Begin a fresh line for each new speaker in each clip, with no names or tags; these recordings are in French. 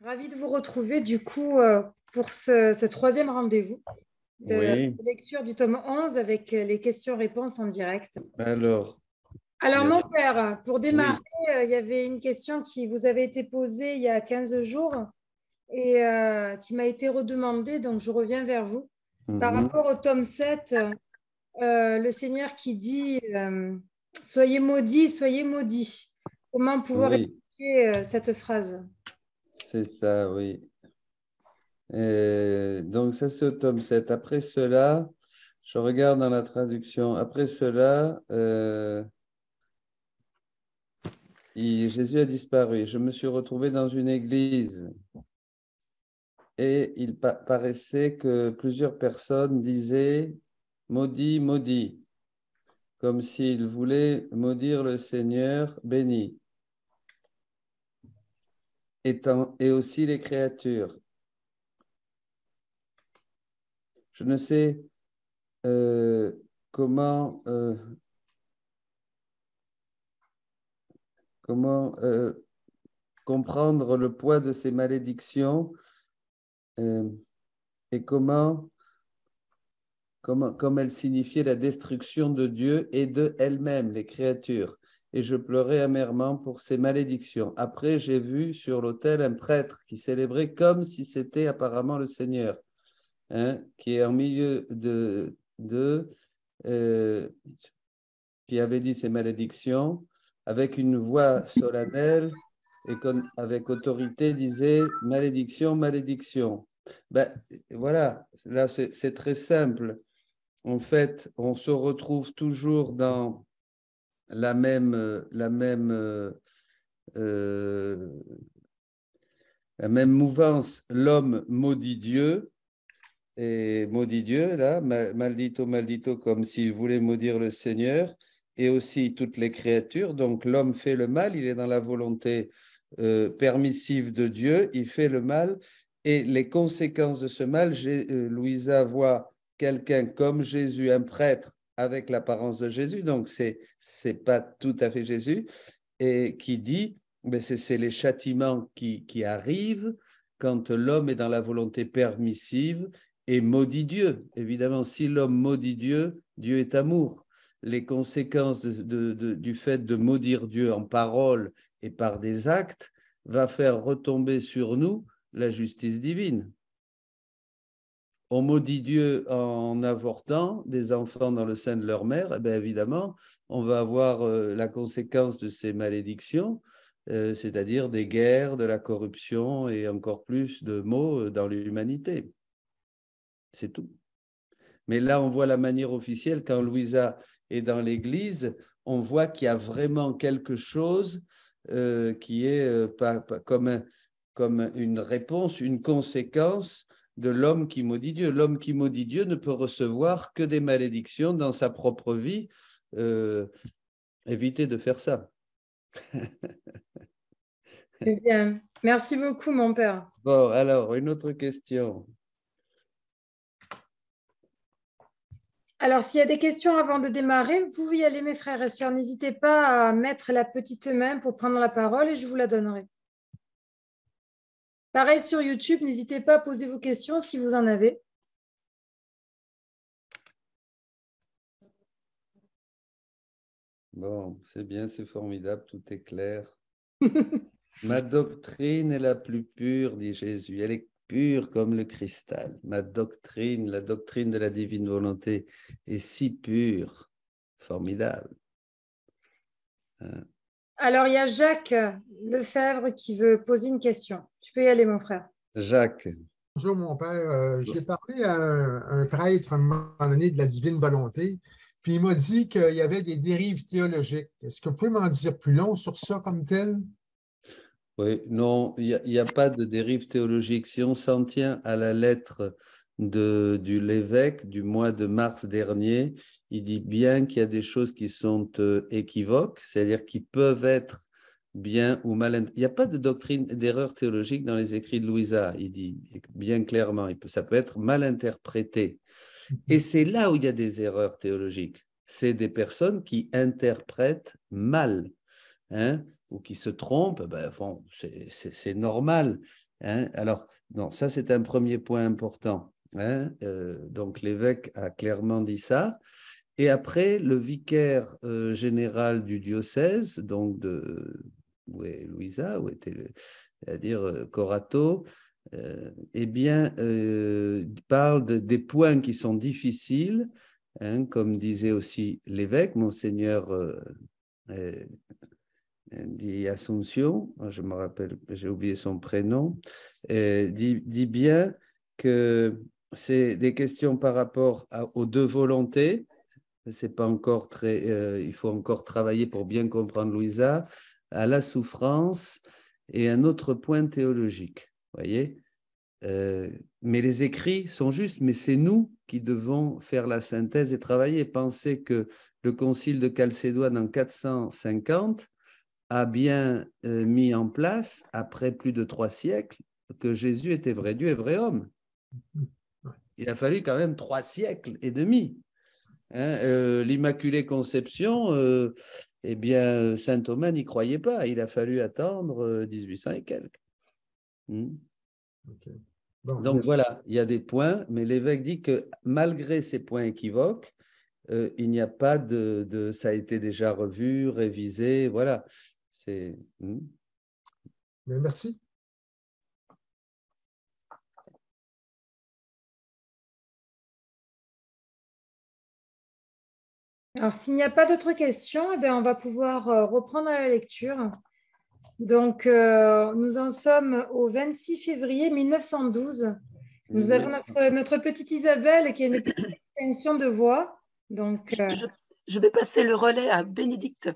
Ravie de vous retrouver du coup pour ce troisième rendez-vous de
Oui,
lecture du tome 11 avec les questions-réponses en direct.
alors, il
Alors
y a
mon
des...
père, pour démarrer,
Oui.
il y avait une question qui vous avait été posée il y a 15 jours et qui m'a été redemandée, donc je reviens vers vous. Par
Mhm.
rapport au tome 7, le Seigneur qui dit soyez maudits, soyez maudits. Comment pouvoir
Oui,
expliquer cette phrase?
c'est ça, oui. Donc, ça, c'est au tome 7. Après cela, je regarde dans la traduction. Après cela, Jésus a disparu. Je me suis retrouvé dans une église et il paraissait que plusieurs personnes disaient maudit, maudit, comme s'ils voulaient maudire le Seigneur béni, et aussi les créatures. Je ne sais euh, comment, comment comprendre le poids de ces malédictions euh, et comme elles signifiaient la destruction de Dieu et de elles-mêmes, les créatures. Et je pleurais amèrement pour ces malédictions. Après, j'ai vu sur l'autel un prêtre qui célébrait comme si c'était apparemment le Seigneur, hein, qui est en milieu euh, qui avait dit ces malédictions avec une voix solennelle et avec autorité disait malédiction, malédiction. Ben, voilà, là c'est très simple. En fait, on se retrouve toujours dans euh, la même mouvance. L'homme maudit Dieu et maudit Dieu, là, maldito, maldito, comme s'il voulait maudire le Seigneur, et aussi toutes les créatures. Donc l'homme fait le mal, il est dans la volonté permissive de Dieu, il fait le mal, et les conséquences de ce mal, Louisa voit quelqu'un comme Jésus, un prêtre avec l'apparence de Jésus, donc c'est pas tout à fait Jésus, et qui dit, mais c'est les châtiments qui arrivent quand l'homme est dans la volonté permissive et maudit Dieu. Évidemment, si l'homme maudit Dieu, Dieu est amour. Les conséquences du fait de maudire Dieu en parole et par des actes va faire retomber sur nous la justice divine. On maudit Dieu en avortant des enfants dans le sein de leur mère, eh bien évidemment, on va avoir la conséquence de ces malédictions, c'est-à-dire des guerres, de la corruption et encore plus de maux dans l'humanité. C'est tout. Mais là, on voit la manière officielle, quand Louisa est dans l'église, on voit qu'il y a vraiment quelque chose qui est pas comme une réponse, une conséquence de l'homme qui maudit Dieu. L'homme qui maudit Dieu ne peut recevoir que des malédictions dans sa propre vie. Euh, Évitez de faire ça.
Eh bien, merci beaucoup, mon père.
Bon, alors, une autre question.
Alors, s'il y a des questions avant de démarrer, vous pouvez y aller, mes frères et sœurs. N'hésitez pas à mettre la petite main pour prendre la parole et je vous la donnerai. Pareil sur YouTube, n'hésitez pas à poser vos questions si vous en avez.
Bon, c'est bien, c'est formidable, tout est clair. Ma doctrine est la plus pure, dit Jésus. Elle est pure comme le cristal. Ma doctrine, la doctrine de la divine volonté, est si pure. Formidable. Hein.
Alors, il y a Jacques Lefebvre qui veut poser une question. Tu peux y aller, mon frère.
Jacques,
Bonjour, mon père. J'ai parlé à un prêtre à un moment donné de la divine volonté, puis il m'a dit qu'il y avait des dérives théologiques. Est-ce que vous pouvez m'en dire plus long sur ça comme tel?
oui, non, il y a pas de dérive théologique. Si on s'en tient à la lettre de l'évêque du mois de mars dernier, il dit bien qu'il y a des choses qui sont équivoques, c'est-à-dire qui peuvent être bien ou mal. Il n'y a pas de doctrine d'erreur théologique dans les écrits de Louisa, il dit bien clairement. Ça peut être mal interprété. Et c'est là où il y a des erreurs théologiques. C'est des personnes qui interprètent mal, hein, ou qui se trompent, ben, bon, c'est normal. Hein. Alors, non, ça c'est un premier point important. Hein. Donc l'évêque a clairement dit ça. Et après, le vicaire général du diocèse, donc où est Louisa, où était, c'est-à-dire Corato, eh bien, parle des points qui sont difficiles, hein, comme disait aussi l'évêque, Monseigneur dit Assumption, je me rappelle, j'ai oublié son prénom, dit bien que c'est des questions par rapport aux deux volontés. C'est pas encore très, il faut encore travailler pour bien comprendre Louisa, à la souffrance et un autre point théologique. Voyez, mais les écrits sont justes, mais c'est nous qui devons faire la synthèse et travailler. Pensez que le concile de Chalcédoine en 450 a bien mis en place, après plus de 3 siècles, que Jésus était vrai Dieu et vrai homme. Il a fallu quand même 3 siècles et demi. Hein, l'Immaculée Conception, eh bien, saint Thomas n'y croyait pas. Il a fallu attendre 1800 et quelques.
Okay. Bon,
donc voilà, il y a des points, mais l'évêque dit que malgré ces points équivoques, il n'y a pas de ça a été déjà revu, révisé, voilà. C'est.
Merci.
Alors, s'il n'y a pas d'autres questions, eh bien, on va pouvoir reprendre la lecture. Donc, nous en sommes au 26 février 1912. Nous avons notre petite Isabelle qui a une petite extension de voix. Donc,
je vais passer le relais à Bénédicte.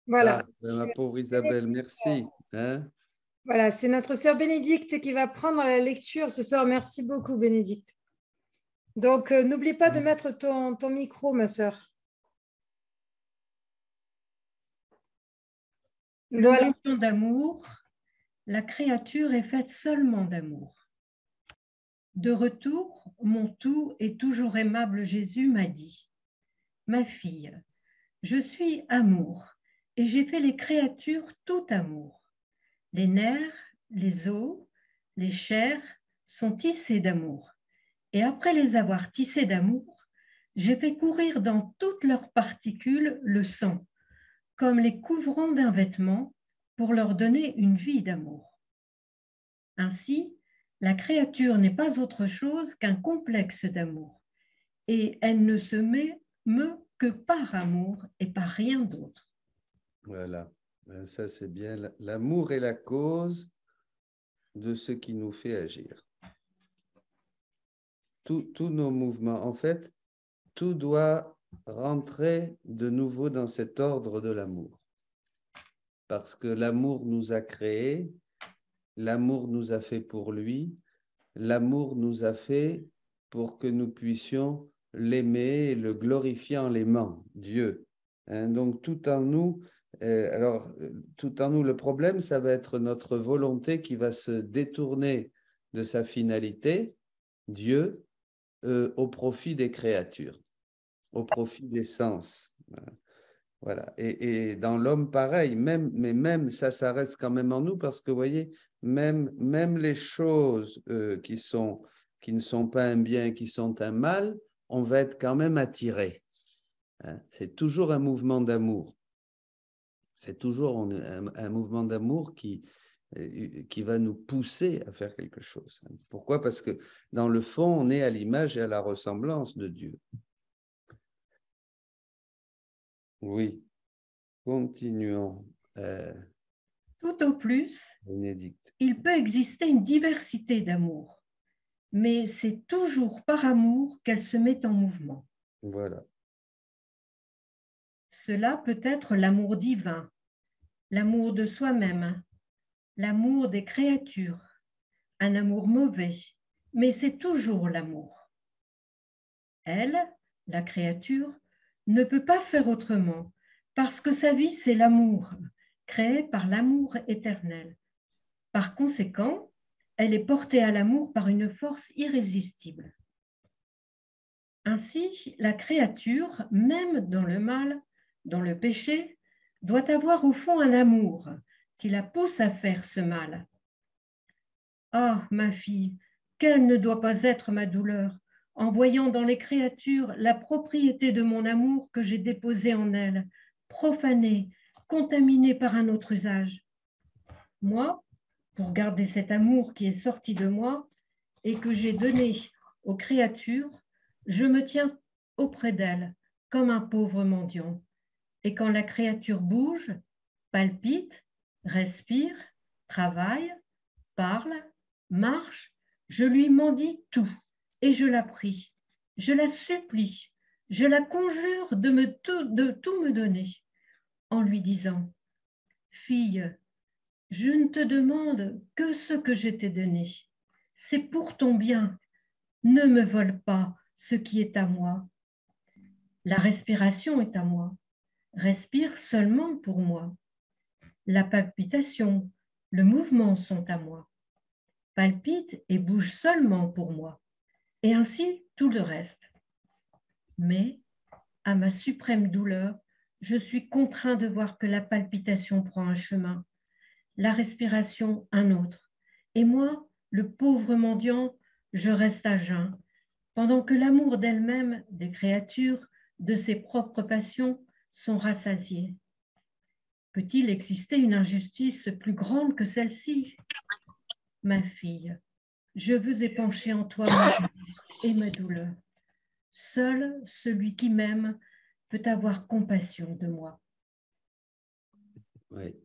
Voilà.
Ma pauvre Isabelle, merci. Hein.
Voilà, c'est notre sœur Bénédicte qui va prendre la lecture ce soir. Merci beaucoup, Bénédicte. Donc, n'oublie pas de mettre ton micro, ma sœur.
Voilà. Notion d'amour, la créature est faite seulement d'amour. De retour, mon tout et toujours aimable Jésus m'a dit, « Ma fille, je suis amour et j'ai fait les créatures tout amour. Les nerfs, les os, les chairs sont tissés d'amour. Et après les avoir tissés d'amour, j'ai fait courir dans toutes leurs particules le sang, comme les couvrons d'un vêtement, pour leur donner une vie d'amour. Ainsi, la créature n'est pas autre chose qu'un complexe d'amour, et elle ne se meut que par amour et par rien d'autre. »
Voilà, ça c'est bien. L'amour est la cause de ce qui nous fait agir. Tous nos mouvements, en fait, tout doit rentrer de nouveau dans cet ordre de l'amour. Parce que l'amour nous a créés, l'amour nous a fait pour lui, l'amour nous a fait pour que nous puissions l'aimer et le glorifier en l'aimant, Dieu. Hein, donc tout en nous, le problème, ça va être notre volonté qui va se détourner de sa finalité, Dieu, au profit des créatures, au profit des sens. Voilà. Et dans l'homme, pareil, mais même ça reste quand même en nous parce que, vous voyez, même les choses qui ne sont pas un bien, qui sont un mal, on va être quand même attiré. Hein? C'est toujours un mouvement d'amour. C'est toujours un mouvement d'amour qui va nous pousser à faire quelque chose. Pourquoi? Parce que dans le fond, on est à l'image et à la ressemblance de Dieu. Oui. Continuons.
Tout au plus,
Bénédicte.
Il peut exister une diversité d'amour, mais c'est toujours par amour qu'elle se met en mouvement.
Voilà.
Cela peut être l'amour divin, l'amour de soi-même, l'amour des créatures, un amour mauvais, mais c'est toujours l'amour. Elle, la créature, ne peut pas faire autrement, parce que sa vie, c'est l'amour, créé par l'amour éternel. Par conséquent, elle est portée à l'amour par une force irrésistible. Ainsi, la créature, même dans le mal, dans le péché, doit avoir au fond un amour qui la pousse à faire ce mal. Ah, ma fille, quelle ne doit pas être ma douleur en voyant dans les créatures la propriété de mon amour que j'ai déposée en elles, profanée, contaminée par un autre usage. Moi, pour garder cet amour qui est sorti de moi et que j'ai donné aux créatures, je me tiens auprès d'elles comme un pauvre mendiant. Et quand la créature bouge, palpite, respire, travaille, parle, marche, je lui mendie tout et je la prie, je la supplie, je la conjure de tout me donner en lui disant, fille, je ne te demande que ce que je t'ai donné. C'est pour ton bien. Ne me vole pas ce qui est à moi. La respiration est à moi. Respire seulement pour moi. La palpitation, le mouvement sont à moi. Palpite et bouge seulement pour moi. Et ainsi tout le reste. Mais, à ma suprême douleur, je suis contraint de voir que la palpitation prend un chemin, la respiration un autre. Et moi, le pauvre mendiant, je reste à jeun, pendant que l'amour d'elle-même, des créatures, de ses propres passions, sont rassasiés. Peut-il exister une injustice plus grande que celle-ci? Ma fille, je veux épancher en toi mon amour et ma douleur. Seul celui qui m'aime peut avoir compassion de moi.
Oui.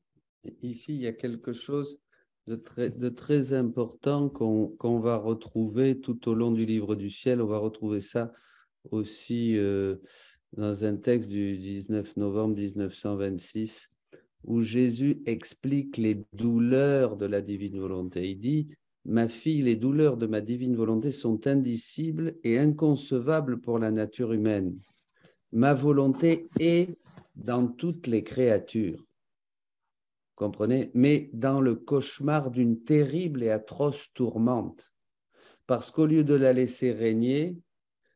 Ici, il y a quelque chose de très important qu'on va retrouver tout au long du livre du ciel. On va retrouver ça aussi dans un texte du 19 novembre 1926, où Jésus explique les douleurs de la divine volonté. Il dit, ma fille, les douleurs de ma divine volonté sont indicibles et inconcevables pour la nature humaine. Ma volonté est dans toutes les créatures. Comprenez? Mais dans le cauchemar d'une terrible et atroce tourmente. Parce qu'au lieu de la laisser régner,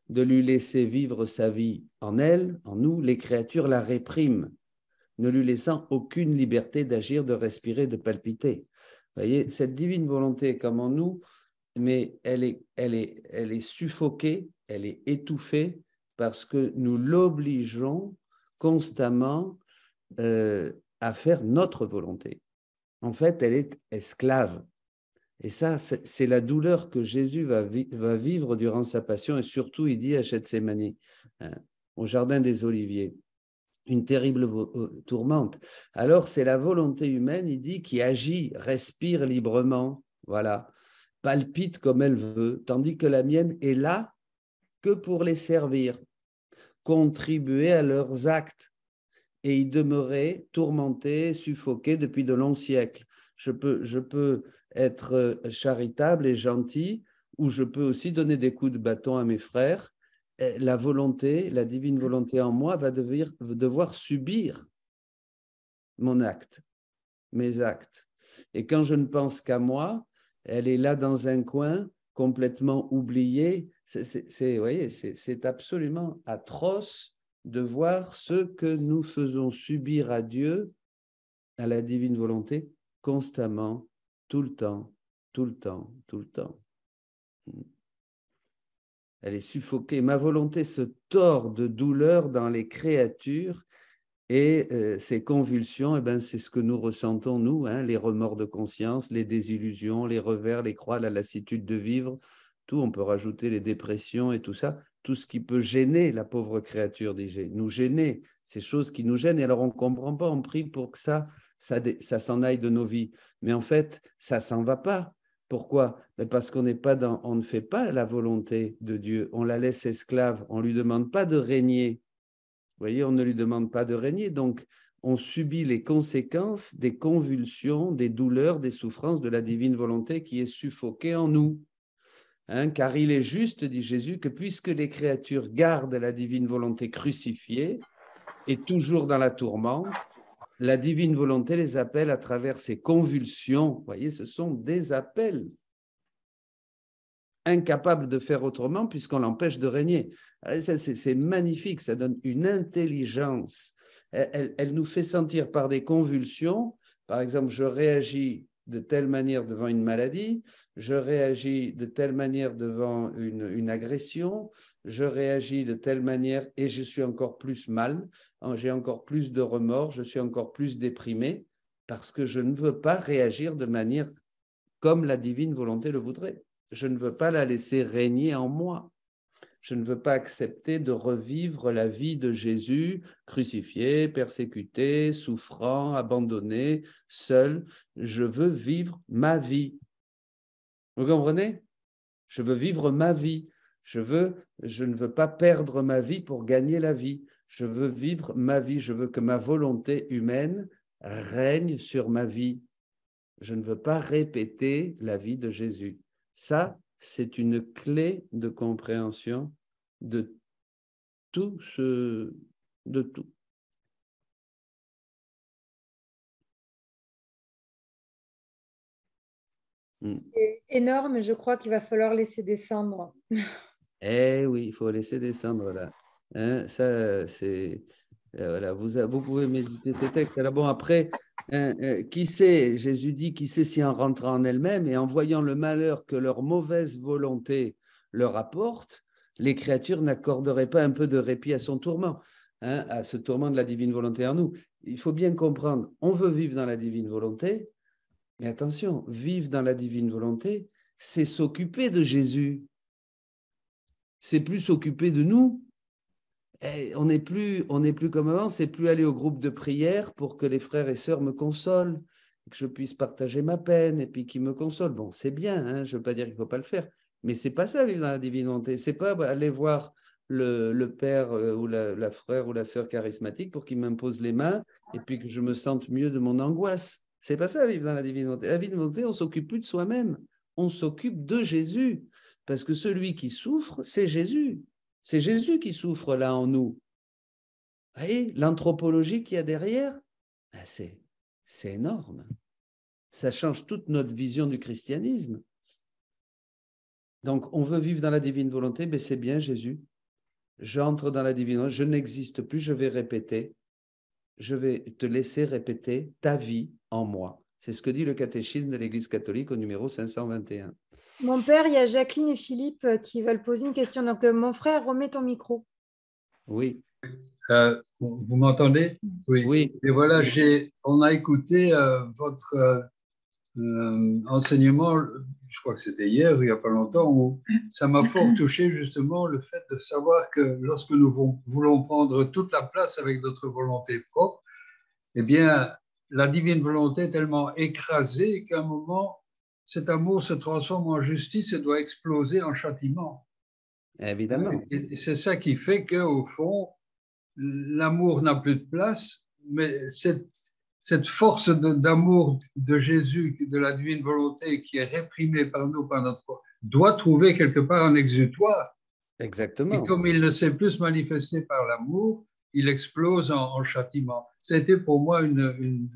de lui laisser vivre sa vie en elle, en nous, les créatures la répriment, ne lui laissant aucune liberté d'agir, de respirer, de palpiter. Vous voyez, cette divine volonté est comme en nous, mais elle est suffoquée, elle est étouffée parce que nous l'obligeons constamment à faire notre volonté. En fait, elle est esclave. Et ça, c'est la douleur que Jésus va vivre durant sa passion, et surtout, il dit à Gethsémani, au jardin des Oliviers, une terrible tourmente. Alors, c'est la volonté humaine, il dit, qui agit, respire librement, voilà, palpite comme elle veut, tandis que la mienne est là que pour les servir, contribuer à leurs actes et y demeurer tourmenté, suffoqué depuis de longs siècles. Je peux être charitable et gentil, ou je peux aussi donner des coups de bâton à mes frères. La volonté, la divine volonté en moi va devoir subir mon acte, mes actes. Et quand je ne pense qu'à moi, elle est là dans un coin, complètement oubliée. C'est absolument atroce de voir ce que nous faisons subir à Dieu, à la divine volonté, constamment, tout le temps, tout le temps, tout le temps. Elle est suffoquée. Ma volonté se tord de douleur dans les créatures et ces convulsions, eh ben, c'est ce que nous ressentons, nous, hein, les remords de conscience, les désillusions, les revers, les croix, la lassitude de vivre, tout, on peut rajouter les dépressions et tout ça, tout ce qui peut gêner la pauvre créature, nous gêner, ces choses qui nous gênent. Et alors, on ne comprend pas, on prie pour que ça s'en aille de nos vies. Mais en fait, ça ne s'en va pas. Pourquoi? Parce qu'on on ne fait pas la volonté de Dieu, on la laisse esclave, on ne lui demande pas de régner. Vous voyez, on ne lui demande pas de régner, donc on subit les conséquences des convulsions, des douleurs, des souffrances de la divine volonté qui est suffoquée en nous. Hein, car il est juste, dit Jésus, que puisque les créatures gardent la divine volonté crucifiée et toujours dans la tourmente, la divine volonté les appelle à travers ces convulsions. Vous voyez, ce sont des appels incapables de faire autrement puisqu'on l'empêche de régner. C'est magnifique, ça donne une intelligence. Elle nous fait sentir par des convulsions. Par exemple, je réagis de telle manière devant une maladie, je réagis de telle manière devant une agression, je réagis de telle manière et je suis encore plus mal, j'ai encore plus de remords, je suis encore plus déprimé parce que je ne veux pas réagir de manière comme la divine volonté le voudrait. Je ne veux pas la laisser régner en moi. Je ne veux pas accepter de revivre la vie de Jésus crucifié, persécuté, souffrant, abandonné, seul. Je veux vivre ma vie. Vous comprenez? Je veux vivre ma vie. Je ne veux pas perdre ma vie pour gagner la vie. Je veux vivre ma vie. Je veux que ma volonté humaine règne sur ma vie. Je ne veux pas répéter la vie de Jésus. Ça, c'est une clé de compréhension de tout de tout.
C'est énorme, je crois qu'il va falloir laisser descendre.
Eh oui, il faut laisser descendre là. Hein, ça, c'est... Voilà, vous pouvez méditer ces textes. Alors bon, après, qui sait, Jésus dit, qui sait si en rentrant en elle-même et en voyant le malheur que leur mauvaise volonté leur apporte, les créatures n'accorderaient pas un peu de répit à son tourment, hein, à ce tourment de la divine volonté en nous. Il faut bien comprendre, on veut vivre dans la divine volonté, mais attention, vivre dans la divine volonté, c'est s'occuper de Jésus. C'est plus s'occuper de nous. Et on n'est plus comme avant, c'est plus aller au groupe de prière pour que les frères et sœurs me consolent, que je puisse partager ma peine et puis qu'ils me consolent. Bon, c'est bien, hein, je ne veux pas dire qu'il ne faut pas le faire, mais ce n'est pas ça vivre dans la divine volonté. Ce n'est pas aller voir le père ou la frère ou la sœur charismatique pour qu'il m'impose les mains et puis que je me sente mieux de mon angoisse. Ce n'est pas ça vivre dans la divine volonté. La divine volonté, on ne s'occupe plus de soi-même, on s'occupe de Jésus, parce que celui qui souffre, c'est Jésus. C'est Jésus qui souffre là en nous. Vous voyez, l'anthropologie qu'il y a derrière, ben c'est énorme. Ça change toute notre vision du christianisme. Donc, on veut vivre dans la divine volonté, ben c'est bien Jésus. J'entre dans la divine volonté, je n'existe plus, je vais répéter. Je vais te laisser répéter ta vie en moi. C'est ce que dit le catéchisme de l'Église catholique au numéro 521.
Mon père, il y a Jacqueline et Philippe qui veulent poser une question. Donc, mon frère, remets ton micro.
Oui.
Vous m'entendez? Oui.
Oui.
Et voilà, on a écouté votre enseignement, je crois que c'était hier, il n'y a pas longtemps, où ça m'a fort touché justement le fait de savoir que lorsque nous voulons prendre toute la place avec notre volonté propre, eh bien, la divine volonté est tellement écrasée qu'à un moment, cet amour se transforme en justice et doit exploser en châtiment.
Évidemment.
Et c'est ça qui fait qu'au fond, l'amour n'a plus de place, mais cette force d'amour de Jésus, de la divine volonté qui est réprimée par nous, par notre corps, doit trouver quelque part un exutoire.
Exactement.
Et comme il ne s'est plus manifesté par l'amour, il explose en châtiment. C'était pour moi une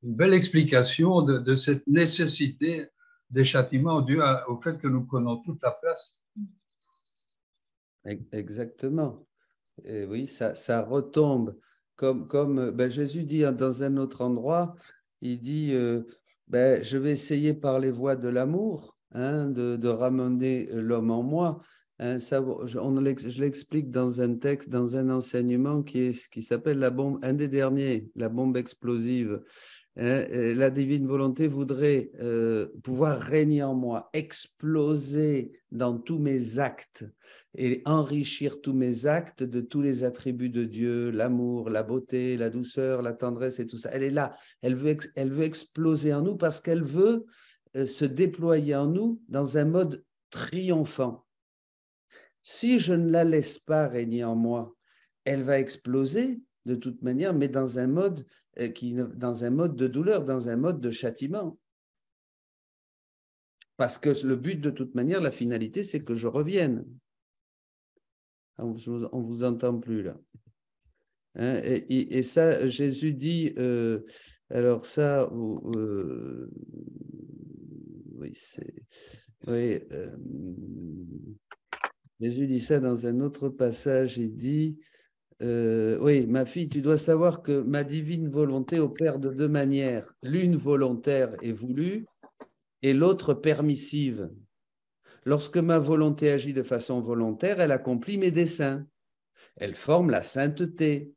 belle explication de cette nécessité des châtiments dû au fait que nous prenons toute la place.
Exactement. Et oui, ça retombe. Comme ben, Jésus dit dans un autre endroit, il dit, je vais essayer par les voies de l'amour, hein, de ramener l'homme en moi. Hein, je l'explique dans un texte, dans un enseignement qui s'appelle la bombe, un des derniers, la bombe explosive. La divine volonté voudrait pouvoir régner en moi, exploser dans tous mes actes et enrichir tous mes actes de tous les attributs de Dieu, l'amour, la beauté, la douceur, la tendresse et tout ça. Elle est là, elle veut exploser en nous parce qu'elle veut se déployer en nous dans un mode triomphant. Si je ne la laisse pas régner en moi, elle va exploser de toute manière, mais dans un mode de douleur, dans un mode de châtiment. Parce que le but, de toute manière, la finalité, c'est que je revienne. On ne vous entend plus là. Hein, et ça, Jésus dit, alors ça, oui, Jésus dit ça dans un autre passage, il dit, Oui, ma fille, tu dois savoir que ma divine volonté opère de deux manières. L'une volontaire et voulue et l'autre permissive. Lorsque ma volonté agit de façon volontaire, elle accomplit mes desseins. Elle forme la sainteté.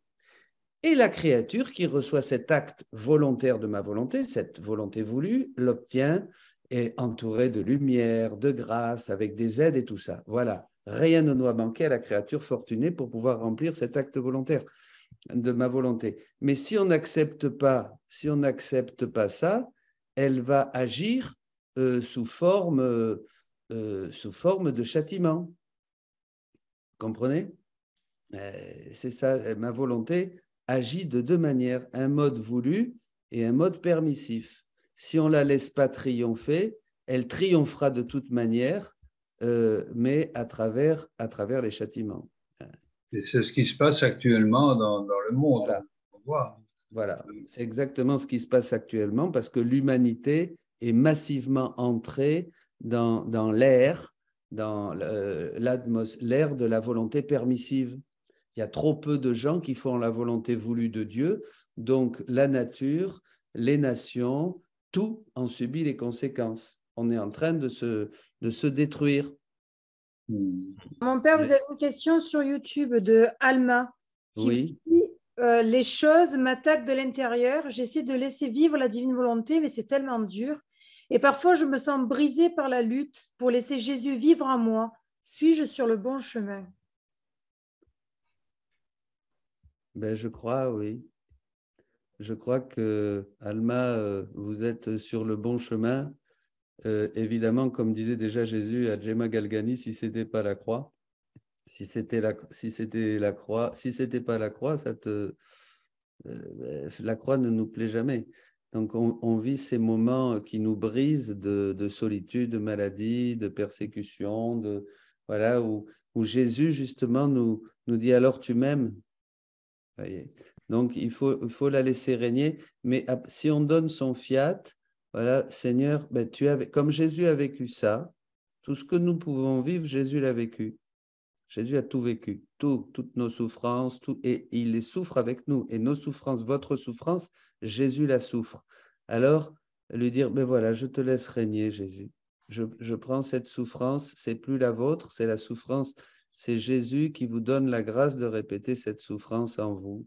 Et la créature qui reçoit cet acte volontaire de ma volonté, cette volonté voulue, l'obtient et entourée de lumière, de grâce, avec des aides et tout ça. Voilà. Rien ne doit manquer à la créature fortunée pour pouvoir remplir cet acte volontaire de ma volonté. Mais si on n'accepte pas, ça, elle va agir sous forme de châtiment. Comprenez? C'est ça, ma volonté agit de deux manières, un mode voulu et un mode permissif. Si on ne la laisse pas triompher, elle triomphera de toute manière, mais à travers les châtiments.
Et c'est ce qui se passe actuellement dans le monde.
Voilà.
On voit.
Voilà, c'est exactement ce qui se passe actuellement parce que l'humanité est massivement entrée dans l'air, dans l'ère de la volonté permissive. Il y a trop peu de gens qui font la volonté voulue de Dieu, donc la nature, les nations, tout en subit les conséquences. On est en train de se détruire.
Mon père, vous avez une question sur YouTube de Alma qui
Oui.
dit les choses m'attaquent de l'intérieur. J'essaie de laisser vivre la divine volonté, mais c'est tellement dur. Et parfois, je me sens brisée par la lutte pour laisser Jésus vivre en moi. Suis-je sur le bon chemin?
Ben, je crois, oui. Je crois que, Alma, vous êtes sur le bon chemin. Évidemment, comme disait déjà Jésus à Gemma Galgani, si ce n'était pas la croix, si c'était pas la croix, la croix ne nous plaît jamais. Donc, on vit ces moments qui nous brisent de solitude, de maladie, de persécution, voilà, où Jésus, justement, nous dit « Alors, tu m'aimes ?» Voyez. Donc, il faut la laisser régner. Mais si on donne son fiat, voilà, Seigneur, ben, comme Jésus a vécu ça, tout ce que nous pouvons vivre, Jésus l'a vécu. Jésus a tout vécu, toutes nos souffrances, et il les souffre avec nous. Et nos souffrances, votre souffrance, Jésus la souffre. Alors, lui dire, ben voilà, je te laisse régner, Jésus. Je prends cette souffrance, c'est plus la vôtre, c'est la souffrance. C'est Jésus qui vous donne la grâce de répéter cette souffrance en vous.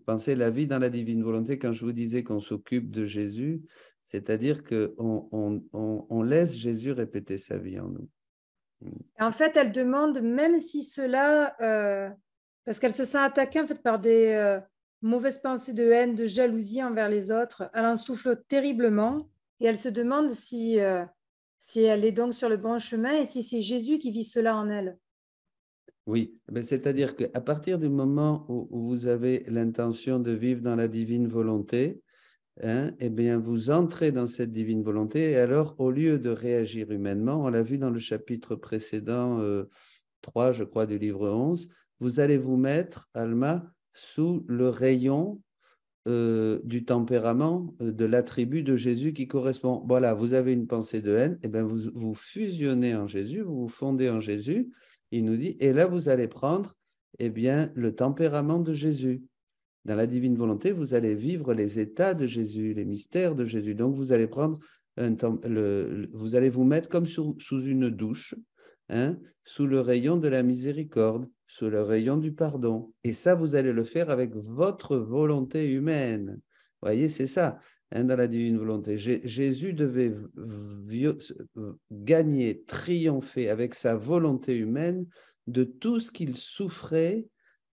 Pensez la vie dans la divine volonté, quand je vous disais qu'on s'occupe de Jésus, c'est-à-dire qu'on laisse Jésus répéter sa vie en nous.
En fait, elle demande, même si cela, parce qu'elle se sent attaquée en fait, par des mauvaises pensées de haine, de jalousie envers les autres, elle en souffle terriblement et elle se demande si elle est donc sur le bon chemin et si c'est Jésus qui vit cela en elle.
Oui, c'est-à-dire qu'à partir du moment où vous avez l'intention de vivre dans la divine volonté, eh bien, vous entrez dans cette divine volonté et alors, au lieu de réagir humainement, on l'a vu dans le chapitre précédent, 3, je crois, du livre 11, vous allez vous mettre, Alma, sous le rayon du tempérament, de l'attribut de Jésus qui correspond. Voilà, vous avez une pensée de haine, eh bien, vous fusionnez en Jésus, vous vous fondez en Jésus, il nous dit, et là, vous allez prendre eh bien, le tempérament de Jésus. Dans la divine volonté, vous allez vivre les états de Jésus, les mystères de Jésus. Donc, vous allez prendre vous allez vous mettre comme sous une douche, sous le rayon de la miséricorde, sous le rayon du pardon. Et ça, vous allez le faire avec votre volonté humaine. Vous voyez, c'est ça, dans la divine volonté. Jésus devait gagner, triompher avec sa volonté humaine de tout ce qu'il souffrait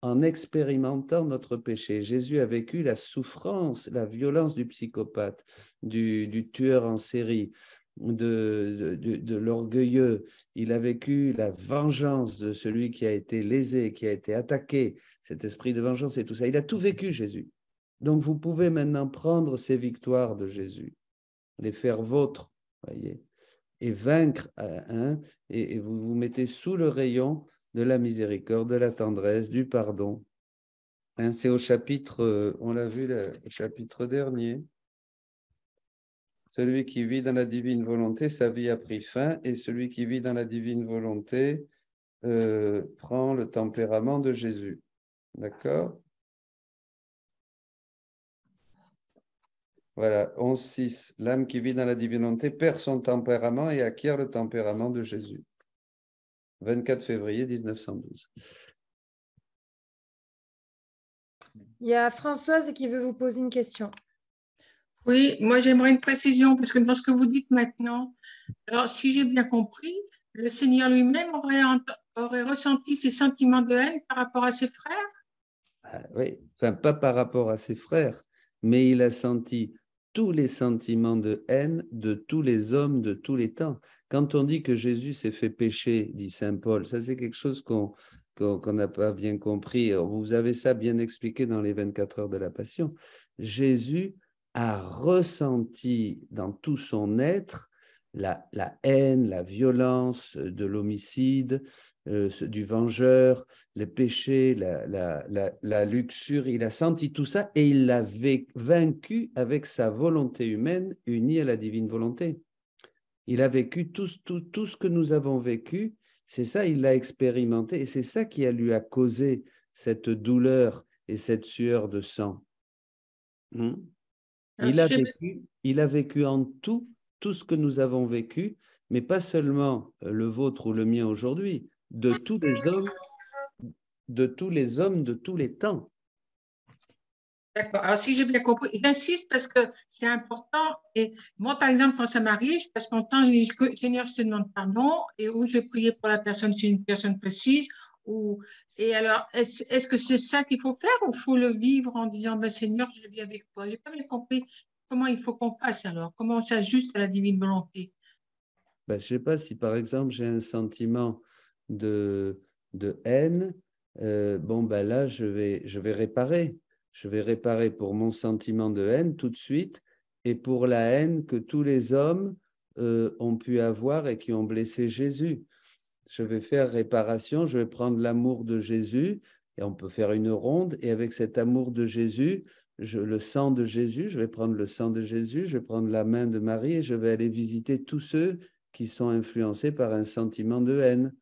en expérimentant notre péché. Jésus a vécu la souffrance, la violence du psychopathe, du tueur en série, de l'orgueilleux. Il a vécu la vengeance de celui qui a été lésé, qui a été attaqué, cet esprit de vengeance et tout ça. Il a tout vécu, Jésus. Donc, vous pouvez maintenant prendre ces victoires de Jésus, les faire vôtres, voyez, et vaincre, et vous vous mettez sous le rayon de la miséricorde, de la tendresse, du pardon. C'est au chapitre, on l'a vu, le chapitre dernier. Celui qui vit dans la divine volonté, sa vie a pris fin, et celui qui vit dans la divine volonté prend le tempérament de Jésus. D'accord? Voilà, 11,6. L'âme qui vit dans la divinité perd son tempérament et acquiert le tempérament de Jésus. 24 février 1912.
Il y a Françoise qui veut vous poser une question.
Oui, moi j'aimerais une précision, parce que dans ce que vous dites maintenant, alors si j'ai bien compris, le Seigneur lui-même aurait ressenti ces sentiments de haine par rapport à ses frères?
Ah, oui, enfin pas par rapport à ses frères, mais il a senti tous les sentiments de haine de tous les hommes de tous les temps. Quand on dit que Jésus s'est fait pécher, dit saint Paul, ça c'est quelque chose qu'on n'a pas bien compris. Vous avez ça bien expliqué dans les 24 heures de la Passion. Jésus a ressenti dans tout son être la haine, la violence de l'homicide, du vengeur, le péché, la luxure. Il a senti tout ça et il l'a vaincu avec sa volonté humaine unie à la divine volonté. Il a vécu tout ce que nous avons vécu, c'est ça, il l'a expérimenté et c'est ça qui lui a causé cette douleur et cette sueur de sang. Il a vécu en tout ce que nous avons vécu, mais pas seulement le vôtre ou le mien aujourd'hui, de tous les hommes de tous les temps.
D'accord. Alors, si j'ai bien compris, j'insiste parce que c'est important. Et moi, par exemple, quand ça m'arrive, je passe mon temps, je dis, Seigneur, je te demande pardon, et où je vais prier pour la personne, c'est une personne précise. Et alors, est-ce que c'est ça qu'il faut faire ou il faut le vivre en disant, ben, Seigneur, je vis avec toi? Je n'ai pas bien compris comment il faut qu'on fasse alors, comment on s'ajuste à la divine volonté.
Ben, je ne sais pas si, par exemple, j'ai un sentiment de haine, bon, ben là, je vais réparer. Je vais réparer pour mon sentiment de haine tout de suite et pour la haine que tous les hommes ont pu avoir et qui ont blessé Jésus. Je vais faire réparation, je vais prendre l'amour de Jésus et on peut faire une ronde et avec cet amour de Jésus, le sang de Jésus, je vais prendre le sang de Jésus, je vais prendre la main de Marie et je vais aller visiter tous ceux qui sont influencés par un sentiment de haine.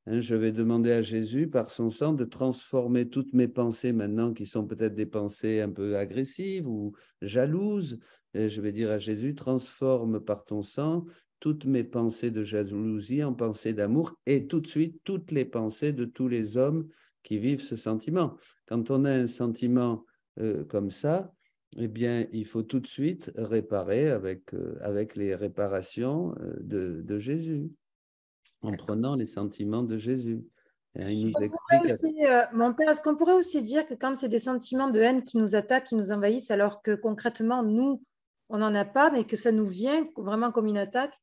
Je vais demander à Jésus, par son sang, de transformer toutes mes pensées maintenant, qui sont peut-être des pensées un peu agressives ou jalouses. Et je vais dire à Jésus, transforme par ton sang toutes mes pensées de jalousie en pensées d'amour et tout de suite, toutes les pensées de tous les hommes qui vivent ce sentiment. Quand on a un sentiment comme ça, eh bien, il faut tout de suite réparer avec les réparations de Jésus, en prenant les sentiments de Jésus. Et il nous explique
aussi, mon père, est-ce qu'on pourrait aussi dire que quand c'est des sentiments de haine qui nous attaquent, qui nous envahissent, alors que concrètement, nous, on n'en a pas, mais que ça nous vient vraiment comme une attaque,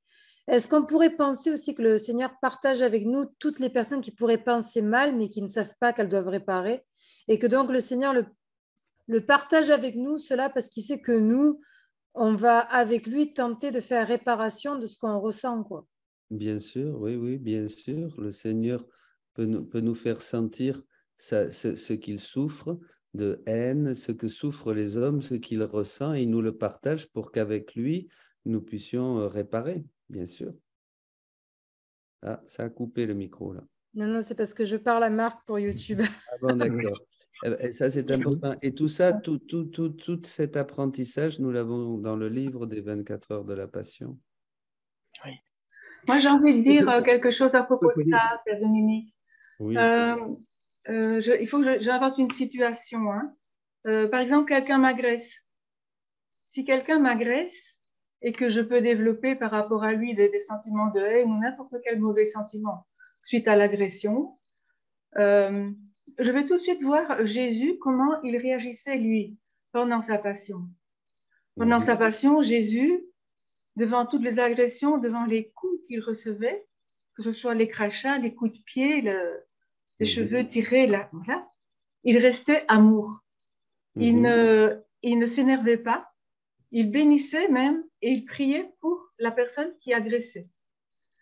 est-ce qu'on pourrait penser aussi que le Seigneur partage avec nous toutes les personnes qui pourraient penser mal, mais qui ne savent pas qu'elles doivent réparer, et que donc le Seigneur le partage avec nous, cela parce qu'il sait que nous, on va avec lui tenter de faire réparation de ce qu'on ressent, quoi.
Bien sûr, oui, bien sûr. Le Seigneur peut nous faire sentir ce qu'il souffre de haine, ce que souffrent les hommes, ce qu'il ressent, et il nous le partage pour qu'avec lui, nous puissions réparer, bien sûr. Ah, ça a coupé le micro, là.
Non, c'est parce que je parle à Marc pour YouTube.
Ah bon, d'accord. Ça, c'est important. Et tout ça, tout cet apprentissage, nous l'avons dans le livre des 24 heures de la Passion.
Oui. Moi, j'ai envie de dire quelque chose à propos de ça, Père Dominique.
Oui.
Il faut que j'invente une situation. Hein. Par exemple, quelqu'un m'agresse. Si quelqu'un m'agresse et que je peux développer par rapport à lui des sentiments de haine ou n'importe quel mauvais sentiment suite à l'agression, je vais tout de suite voir Jésus, comment il réagissait lui pendant sa passion. Pendant sa passion, Jésus, devant toutes les agressions, devant les coups qu'il recevait, que ce soit les crachats, les coups de pied, les cheveux tirés, là, voilà, il restait amour. Il ne s'énervait pas, il bénissait même et il priait pour la personne qui agressait.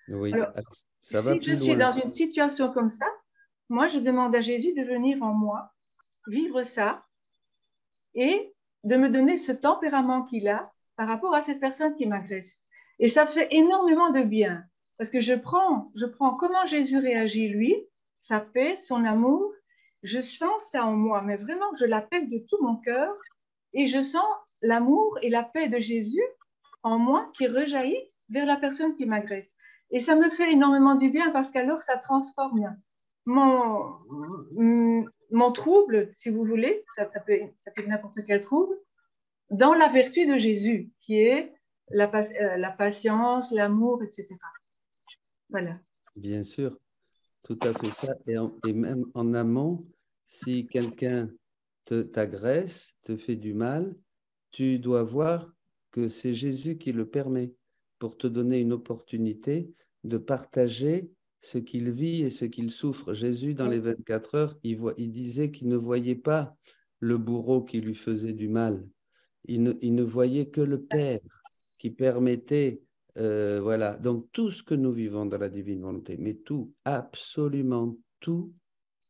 Oui.
Alors,
ça va
si je suis dans une situation comme ça, moi, je demande à Jésus de venir en moi, vivre ça et de me donner ce tempérament qu'il a par rapport à cette personne qui m'agresse. Et ça fait énormément de bien parce que je prends comment Jésus réagit lui, sa paix, son amour. je sens ça en moi, mais vraiment, je l'appelle de tout mon cœur et je sens l'amour et la paix de Jésus en moi qui rejaillit vers la personne qui m'agresse. Et ça me fait énormément du bien parce qu'alors, ça transforme mon trouble, si vous voulez, ça peut être n'importe quel trouble, dans la vertu de Jésus, qui est la patience, l'amour, etc. Voilà.
Bien sûr, tout à fait ça. Et même en amont, si quelqu'un t'agresse, te fait du mal, tu dois voir que c'est Jésus qui le permet pour te donner une opportunité de partager ce qu'il vit et ce qu'il souffre. Jésus, dans les 24 heures, il disait qu'il ne voyait pas le bourreau qui lui faisait du mal. Il ne voyait que le Père qui permettait, voilà. Donc tout ce que nous vivons dans la divine volonté, mais tout, absolument tout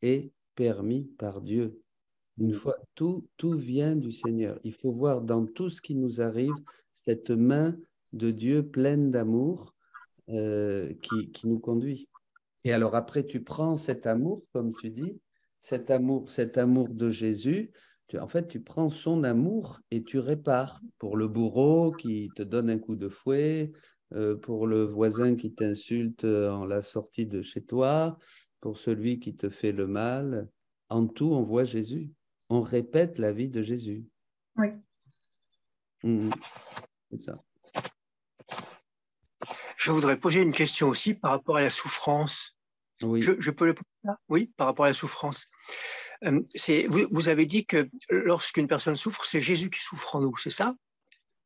est permis par Dieu. Une fois, tout vient du Seigneur. Il faut voir dans tout ce qui nous arrive cette main de Dieu pleine d'amour qui nous conduit. Et alors après, tu prends cet amour, comme tu dis, cet amour de Jésus, en fait, tu prends son amour et tu répares pour le bourreau qui te donne un coup de fouet, pour le voisin qui t'insulte en la sortie de chez toi, pour celui qui te fait le mal. En tout, on voit Jésus. On répète la vie de Jésus.
Oui.
C'est ça.
Je voudrais poser une question aussi par rapport à la souffrance.
Oui.
Je peux le poser là ? Oui, par rapport à la souffrance. Vous avez dit que lorsqu'une personne souffre, c'est Jésus qui souffre en nous, c'est ça ?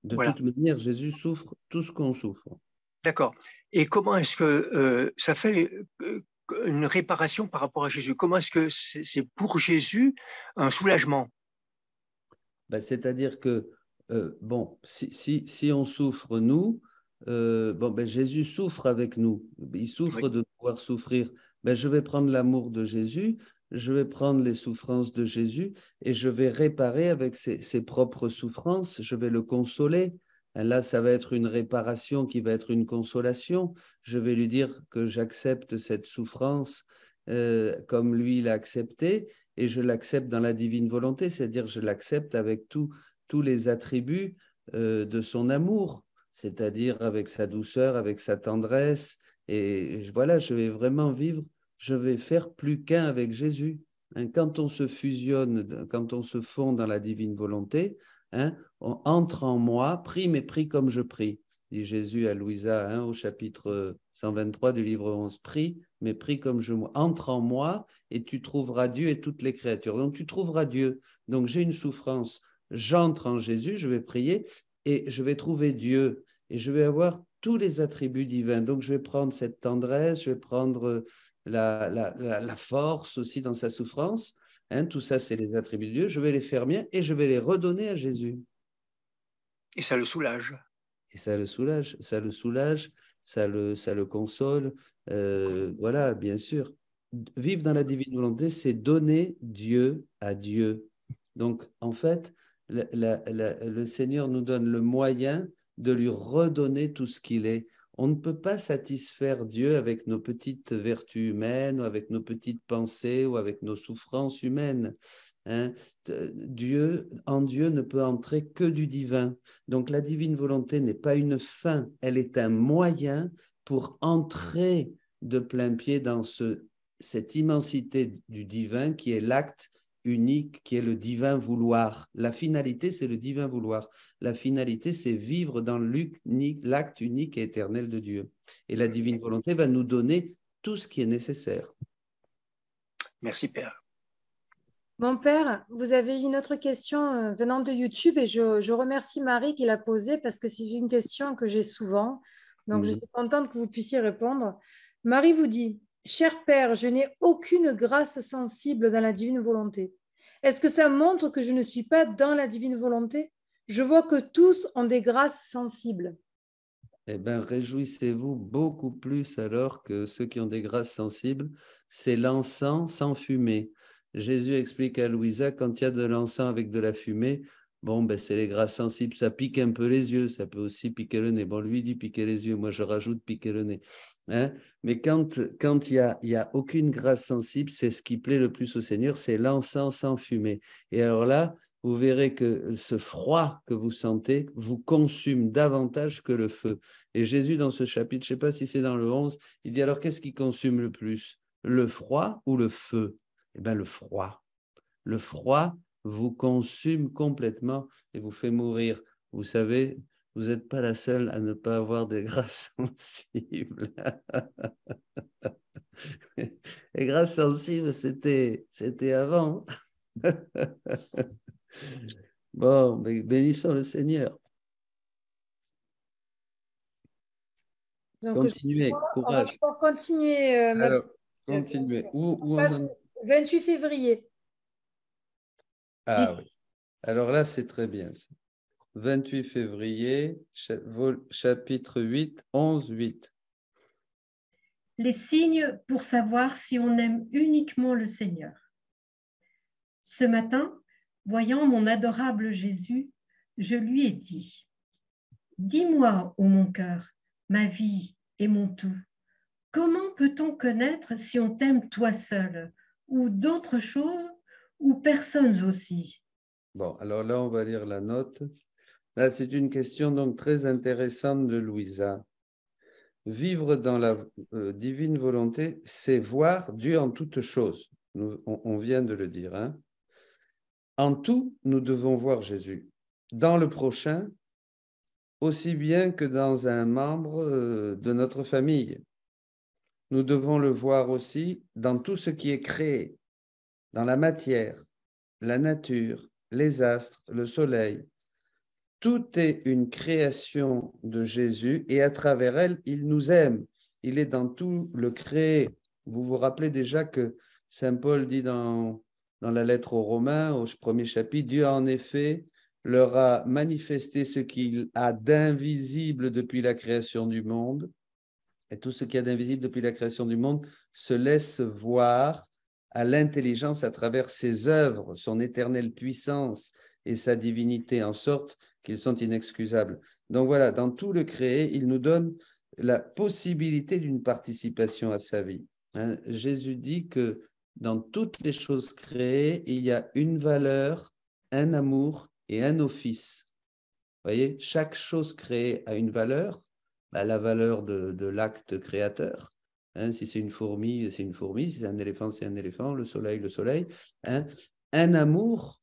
De toute manière, Jésus souffre tout ce qu'on souffre.
D'accord. Et comment est-ce que ça fait une réparation par rapport à Jésus? Comment est-ce que c'est pour Jésus un soulagement?
C'est-à-dire que, si on souffre, nous, Jésus souffre avec nous. Il souffre de pouvoir souffrir. Je vais prendre l'amour de Jésus, je vais prendre les souffrances de Jésus et je vais réparer avec ses propres souffrances, je vais le consoler. Et là, ça va être une réparation qui va être une consolation. Je vais lui dire que j'accepte cette souffrance comme lui l'a accepté et je l'accepte dans la divine volonté, c'est-à-dire je l'accepte avec tous les attributs de son amour, c'est-à-dire avec sa douceur, avec sa tendresse. Et voilà, je vais vraiment vivre, je vais faire plus qu'un avec Jésus. Quand on se fusionne, quand on se fond dans la divine volonté, on entre en moi, prie, mais prie comme je prie, dit Jésus à Louisa au chapitre 123 du livre 11. Prie, mais prie comme je entre en moi et tu trouveras Dieu et toutes les créatures. Donc tu trouveras Dieu. Donc j'ai une souffrance, j'entre en Jésus, je vais prier et je vais trouver Dieu et je vais avoir tous les attributs divins. Donc je vais prendre cette tendresse, je vais prendre la force aussi dans sa souffrance. Tout ça, c'est les attributs de Dieu. Je vais les faire miens et je vais les redonner à Jésus.
Et ça le soulage.
Et ça le soulage, ça le console. Voilà, bien sûr. Vivre dans la divine volonté, c'est donner Dieu à Dieu. Donc, en fait, le Seigneur nous donne le moyen de lui redonner tout ce qu'il est. On ne peut pas satisfaire Dieu avec nos petites vertus humaines, ou avec nos petites pensées, ou avec nos souffrances humaines. En Dieu ne peut entrer que du divin. Donc la divine volonté n'est pas une fin, elle est un moyen pour entrer de plein pied dans cette immensité du divin qui est l'acte unique, qui est le divin vouloir. La finalité, c'est le divin vouloir. La finalité, c'est vivre dans l'acte unique et éternel de Dieu. Et la divine volonté va nous donner tout ce qui est nécessaire.
Merci, Père.
Mon père, vous avez une autre question venant de YouTube et je remercie Marie qui l'a posée parce que c'est une question que j'ai souvent. Donc, je suis contente que vous puissiez répondre. Marie vous dit, « Cher Père, je n'ai aucune grâce sensible dans la divine volonté. Est-ce que ça montre que je ne suis pas dans la divine volonté? Je vois que tous ont des grâces sensibles. »
Eh bien, réjouissez-vous beaucoup plus alors que ceux qui ont des grâces sensibles. C'est l'encens sans fumée. Jésus explique à Louisa, quand il y a de l'encens avec de la fumée, c'est les grâces sensibles, ça pique un peu les yeux, ça peut aussi piquer le nez. Lui dit piquer les yeux, moi je rajoute piquer le nez. hein. Mais quand il y a aucune grâce sensible, c'est ce qui plaît le plus au Seigneur, c'est l'encens sans fumée. Et alors là, vous verrez que ce froid que vous sentez vous consume davantage que le feu. Et Jésus, dans ce chapitre, je ne sais pas si c'est dans le 11, il dit alors qu'est-ce qui consume le plus? Le froid ou le feu? Eh bien, le froid. Le froid vous consume complètement et vous fait mourir. Vous savez, vous n'êtes pas la seule à ne pas avoir des grâces sensibles. Les grâces sensibles, c'était avant. Bon, bénissons le Seigneur.
Donc,
Continuez,
on va
courage.
pouvoir continuer.
Alors, continuez. Où
On passe au 28 février.
Ah oui. Alors là, c'est très bien. 28 février, chapitre 8, 11, 8.
Les signes pour savoir si on aime uniquement le Seigneur. Ce matin, voyant mon adorable Jésus, je lui ai dit, « Dis-moi, ô mon cœur, ma vie et mon tout, comment peut-on connaître si on t'aime toi seul, ou d'autres choses, ou personnes aussi ?»
Bon, alors là, on va lire la note. Là, c'est une question donc très intéressante de Louisa. Vivre dans la divine volonté, c'est voir Dieu en toutes choses. On vient de le dire. Hein. En tout, nous devons voir Jésus. Dans le prochain, aussi bien que dans un membre de notre famille. Nous devons le voir aussi dans tout ce qui est créé, dans la matière, la nature, les astres, le soleil. Tout est une création de Jésus et à travers elle, il nous aime. Il est dans tout le créé. Vous vous rappelez déjà que Saint Paul dit dans la lettre aux Romains, au premier chapitre, Dieu en effet leur a manifesté ce qu'il a d'invisible depuis la création du monde. Et tout ce qu'il y a d'invisible depuis la création du monde se laisse voir à l'intelligence à travers ses œuvres, son éternelle puissance et sa divinité, en sorte qu'ils sont inexcusables. Donc voilà, dans tout le créé, il nous donne la possibilité d'une participation à sa vie. Hein, Jésus dit que dans toutes les choses créées, il y a une valeur, un amour et un office. Vous voyez, chaque chose créée a une valeur, la valeur de l'acte créateur. Hein, si c'est une fourmi, c'est une fourmi. Si c'est un éléphant, c'est un éléphant. Le soleil, le soleil. Hein. Un amour.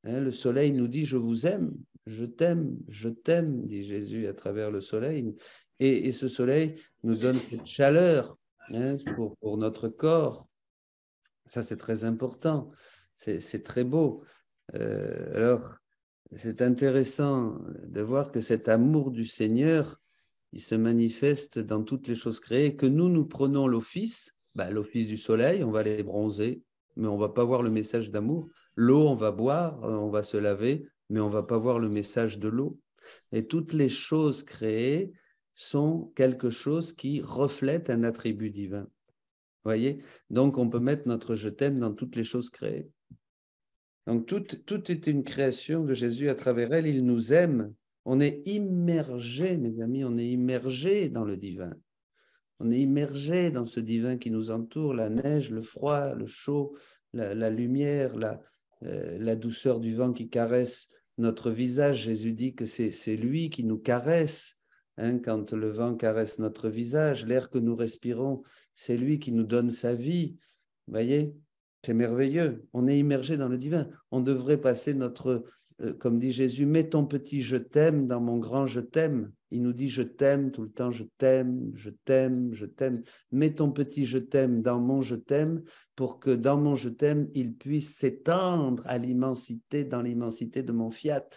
Hein, le soleil nous dit « je vous aime, je t'aime, dit Jésus à travers le soleil. Et ce soleil nous donne cette chaleur hein, pour notre corps. Ça, c'est très important. C'est très beau. Alors, c'est intéressant de voir que cet amour du Seigneur, il se manifeste dans toutes les choses créées, que nous prenons l'office, l'office du soleil, on va les bronzer, mais on ne va pas voir le message d'amour. L'eau, on va boire, on va se laver, mais on ne va pas voir le message de l'eau. Et toutes les choses créées sont quelque chose qui reflète un attribut divin. Voyez? Donc, on peut mettre notre je t'aime dans toutes les choses créées. Donc, tout est une création de Jésus. À travers elle, il nous aime. On est immergé, mes amis, on est immergé dans le divin. On est immergé dans ce divin qui nous entoure, la neige, le froid, le chaud, la lumière, la douceur du vent qui caresse notre visage. Jésus dit que c'est lui qui nous caresse. Hein, quand le vent caresse notre visage, l'air que nous respirons, c'est lui qui nous donne sa vie. Vous voyez ? C'est merveilleux, on est immergé dans le divin. On devrait passer comme dit Jésus, mets ton petit je t'aime dans mon grand je t'aime. Il nous dit je t'aime tout le temps, je t'aime, je t'aime, je t'aime. Mets ton petit je t'aime dans mon je t'aime pour que dans mon je t'aime, il puisse s'étendre à l'immensité, dans l'immensité de mon fiat.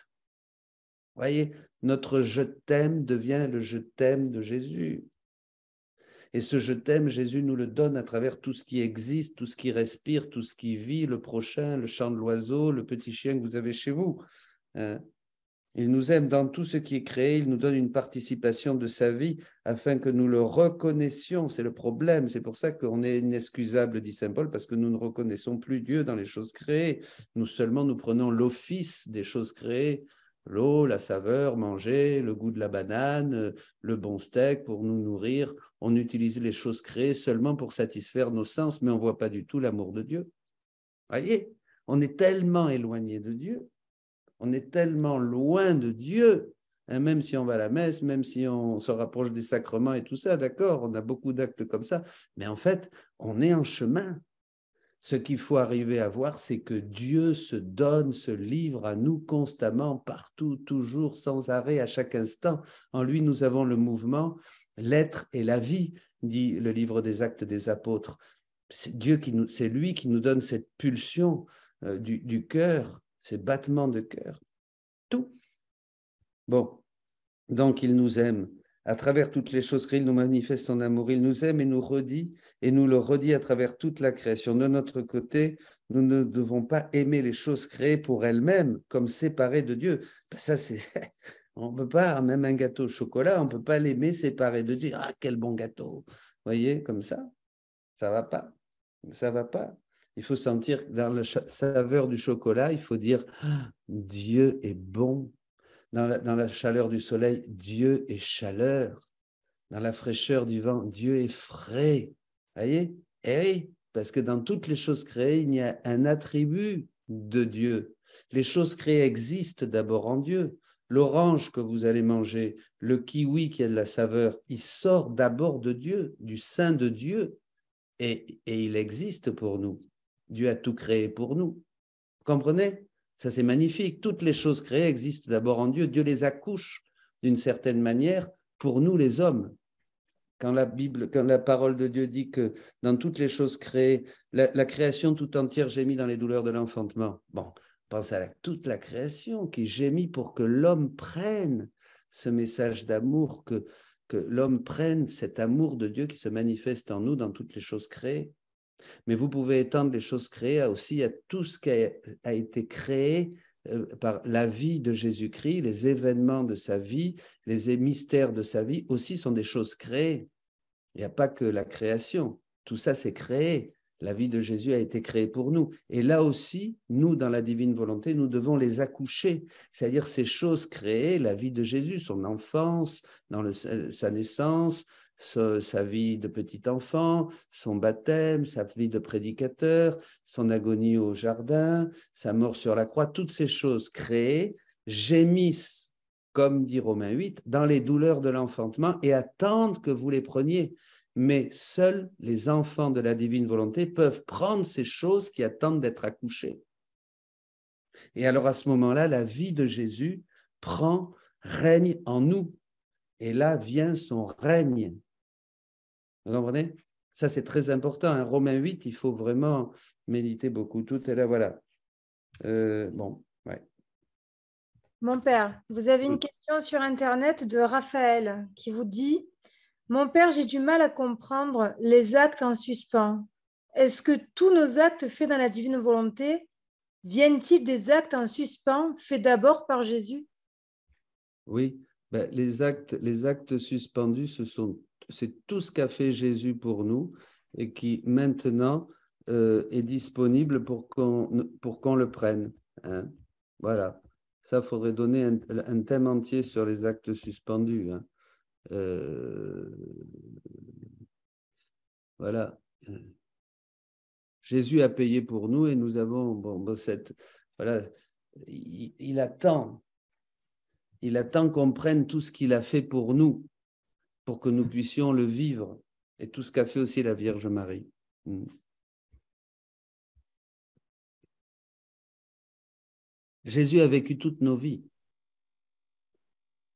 Vous voyez, notre je t'aime devient le je t'aime de Jésus. Et ce je t'aime, Jésus nous le donne à travers tout ce qui existe, tout ce qui respire, tout ce qui vit, le prochain, le chant de l'oiseau, le petit chien que vous avez chez vous. Il nous aime dans tout ce qui est créé, il nous donne une participation de sa vie afin que nous le reconnaissions. C'est le problème, c'est pour ça qu'on est inexcusable, dit Saint Paul, parce que nous ne reconnaissons plus Dieu dans les choses créées. Nous seulement, nous prenons l'office des choses créées, l'eau, la saveur, manger, le goût de la banane, le bon steak pour nous nourrir. On utilise les choses créées seulement pour satisfaire nos sens, mais on ne voit pas du tout l'amour de Dieu. Voyez, on est tellement éloigné de Dieu, on est tellement loin de Dieu, hein, même si on va à la messe, même si on se rapproche des sacrements et tout ça, d'accord, on a beaucoup d'actes comme ça, mais en fait, on est en chemin. Ce qu'il faut arriver à voir, c'est que Dieu se donne, se livre à nous constamment, partout, toujours, sans arrêt, à chaque instant. En lui, nous avons le mouvement, l'être et la vie, dit le livre des Actes des Apôtres. C'est lui qui nous donne cette pulsion du cœur, ces battements de cœur. Tout. Bon, donc il nous aime. À travers toutes les choses créées, il nous manifeste son amour. Il nous aime et nous redit, et nous le redit à travers toute la création. De notre côté, nous ne devons pas aimer les choses créées pour elles-mêmes, comme séparées de Dieu. Ça, c'est... On ne peut pas, même un gâteau au chocolat, on ne peut pas l'aimer séparé de Dieu. Ah, quel bon gâteau! Vous voyez, comme ça ne va pas. Ça ne va pas. Il faut sentir dans la saveur du chocolat, il faut dire ah, Dieu est bon. Dans la chaleur du soleil, Dieu est chaleur. Dans la fraîcheur du vent, Dieu est frais. Vous voyez? Eh oui, parce que dans toutes les choses créées, il y a un attribut de Dieu. Les choses créées existent d'abord en Dieu. L'orange que vous allez manger, le kiwi qui a de la saveur, il sort d'abord de Dieu, du sein de Dieu, et il existe pour nous. Dieu a tout créé pour nous. Vous comprenez? Ça, c'est magnifique. Toutes les choses créées existent d'abord en Dieu. Dieu les accouche d'une certaine manière pour nous, les hommes. Quand la parole de Dieu dit que dans toutes les choses créées, la création tout entière gémit dans les douleurs de l'enfantement. Bon, pense à toute la création qui gémit pour que l'homme prenne ce message d'amour, que l'homme prenne cet amour de Dieu qui se manifeste en nous dans toutes les choses créées. Mais vous pouvez étendre les choses créées aussi à tout ce qui a été créé par la vie de Jésus-Christ, les événements de sa vie, les mystères de sa vie aussi sont des choses créées. Il n'y a pas que la création. Tout ça, c'est créé. La vie de Jésus a été créée pour nous. Et là aussi, nous, dans la divine volonté, nous devons les accoucher. C'est-à-dire ces choses créées, la vie de Jésus, son enfance, sa naissance, sa vie de petit enfant, son baptême, sa vie de prédicateur, son agonie au jardin, sa mort sur la croix, toutes ces choses créées gémissent, comme dit Romains 8, dans les douleurs de l'enfantement et attendent que vous les preniez. Mais seuls les enfants de la divine volonté peuvent prendre ces choses qui attendent d'être accouchées. Et alors à ce moment-là, la vie de Jésus règne en nous. Et là vient son règne. Vous comprenez? Ça, c'est très important. Hein. Romains 8, il faut vraiment méditer beaucoup. Tout est là, voilà. Bon, ouais.
Mon père, vous avez une question sur Internet de Raphaël qui vous dit « Mon père, j'ai du mal à comprendre les actes en suspens. Est-ce que tous nos actes faits dans la divine volonté viennent-ils des actes en suspens faits d'abord par Jésus ?»
Oui, ben, les actes suspendus, c'est tout ce qu'a fait Jésus pour nous et qui maintenant est disponible pour qu'on le prenne. Hein. Voilà. Ça, il faudrait donner un thème entier sur les actes suspendus. Hein. Voilà. Jésus a payé pour nous et nous avons voilà. Il attend qu'on prenne tout ce qu'il a fait pour nous, pour que nous puissions le vivre, et tout ce qu'a fait aussi la Vierge Marie. Jésus a vécu toutes nos vies.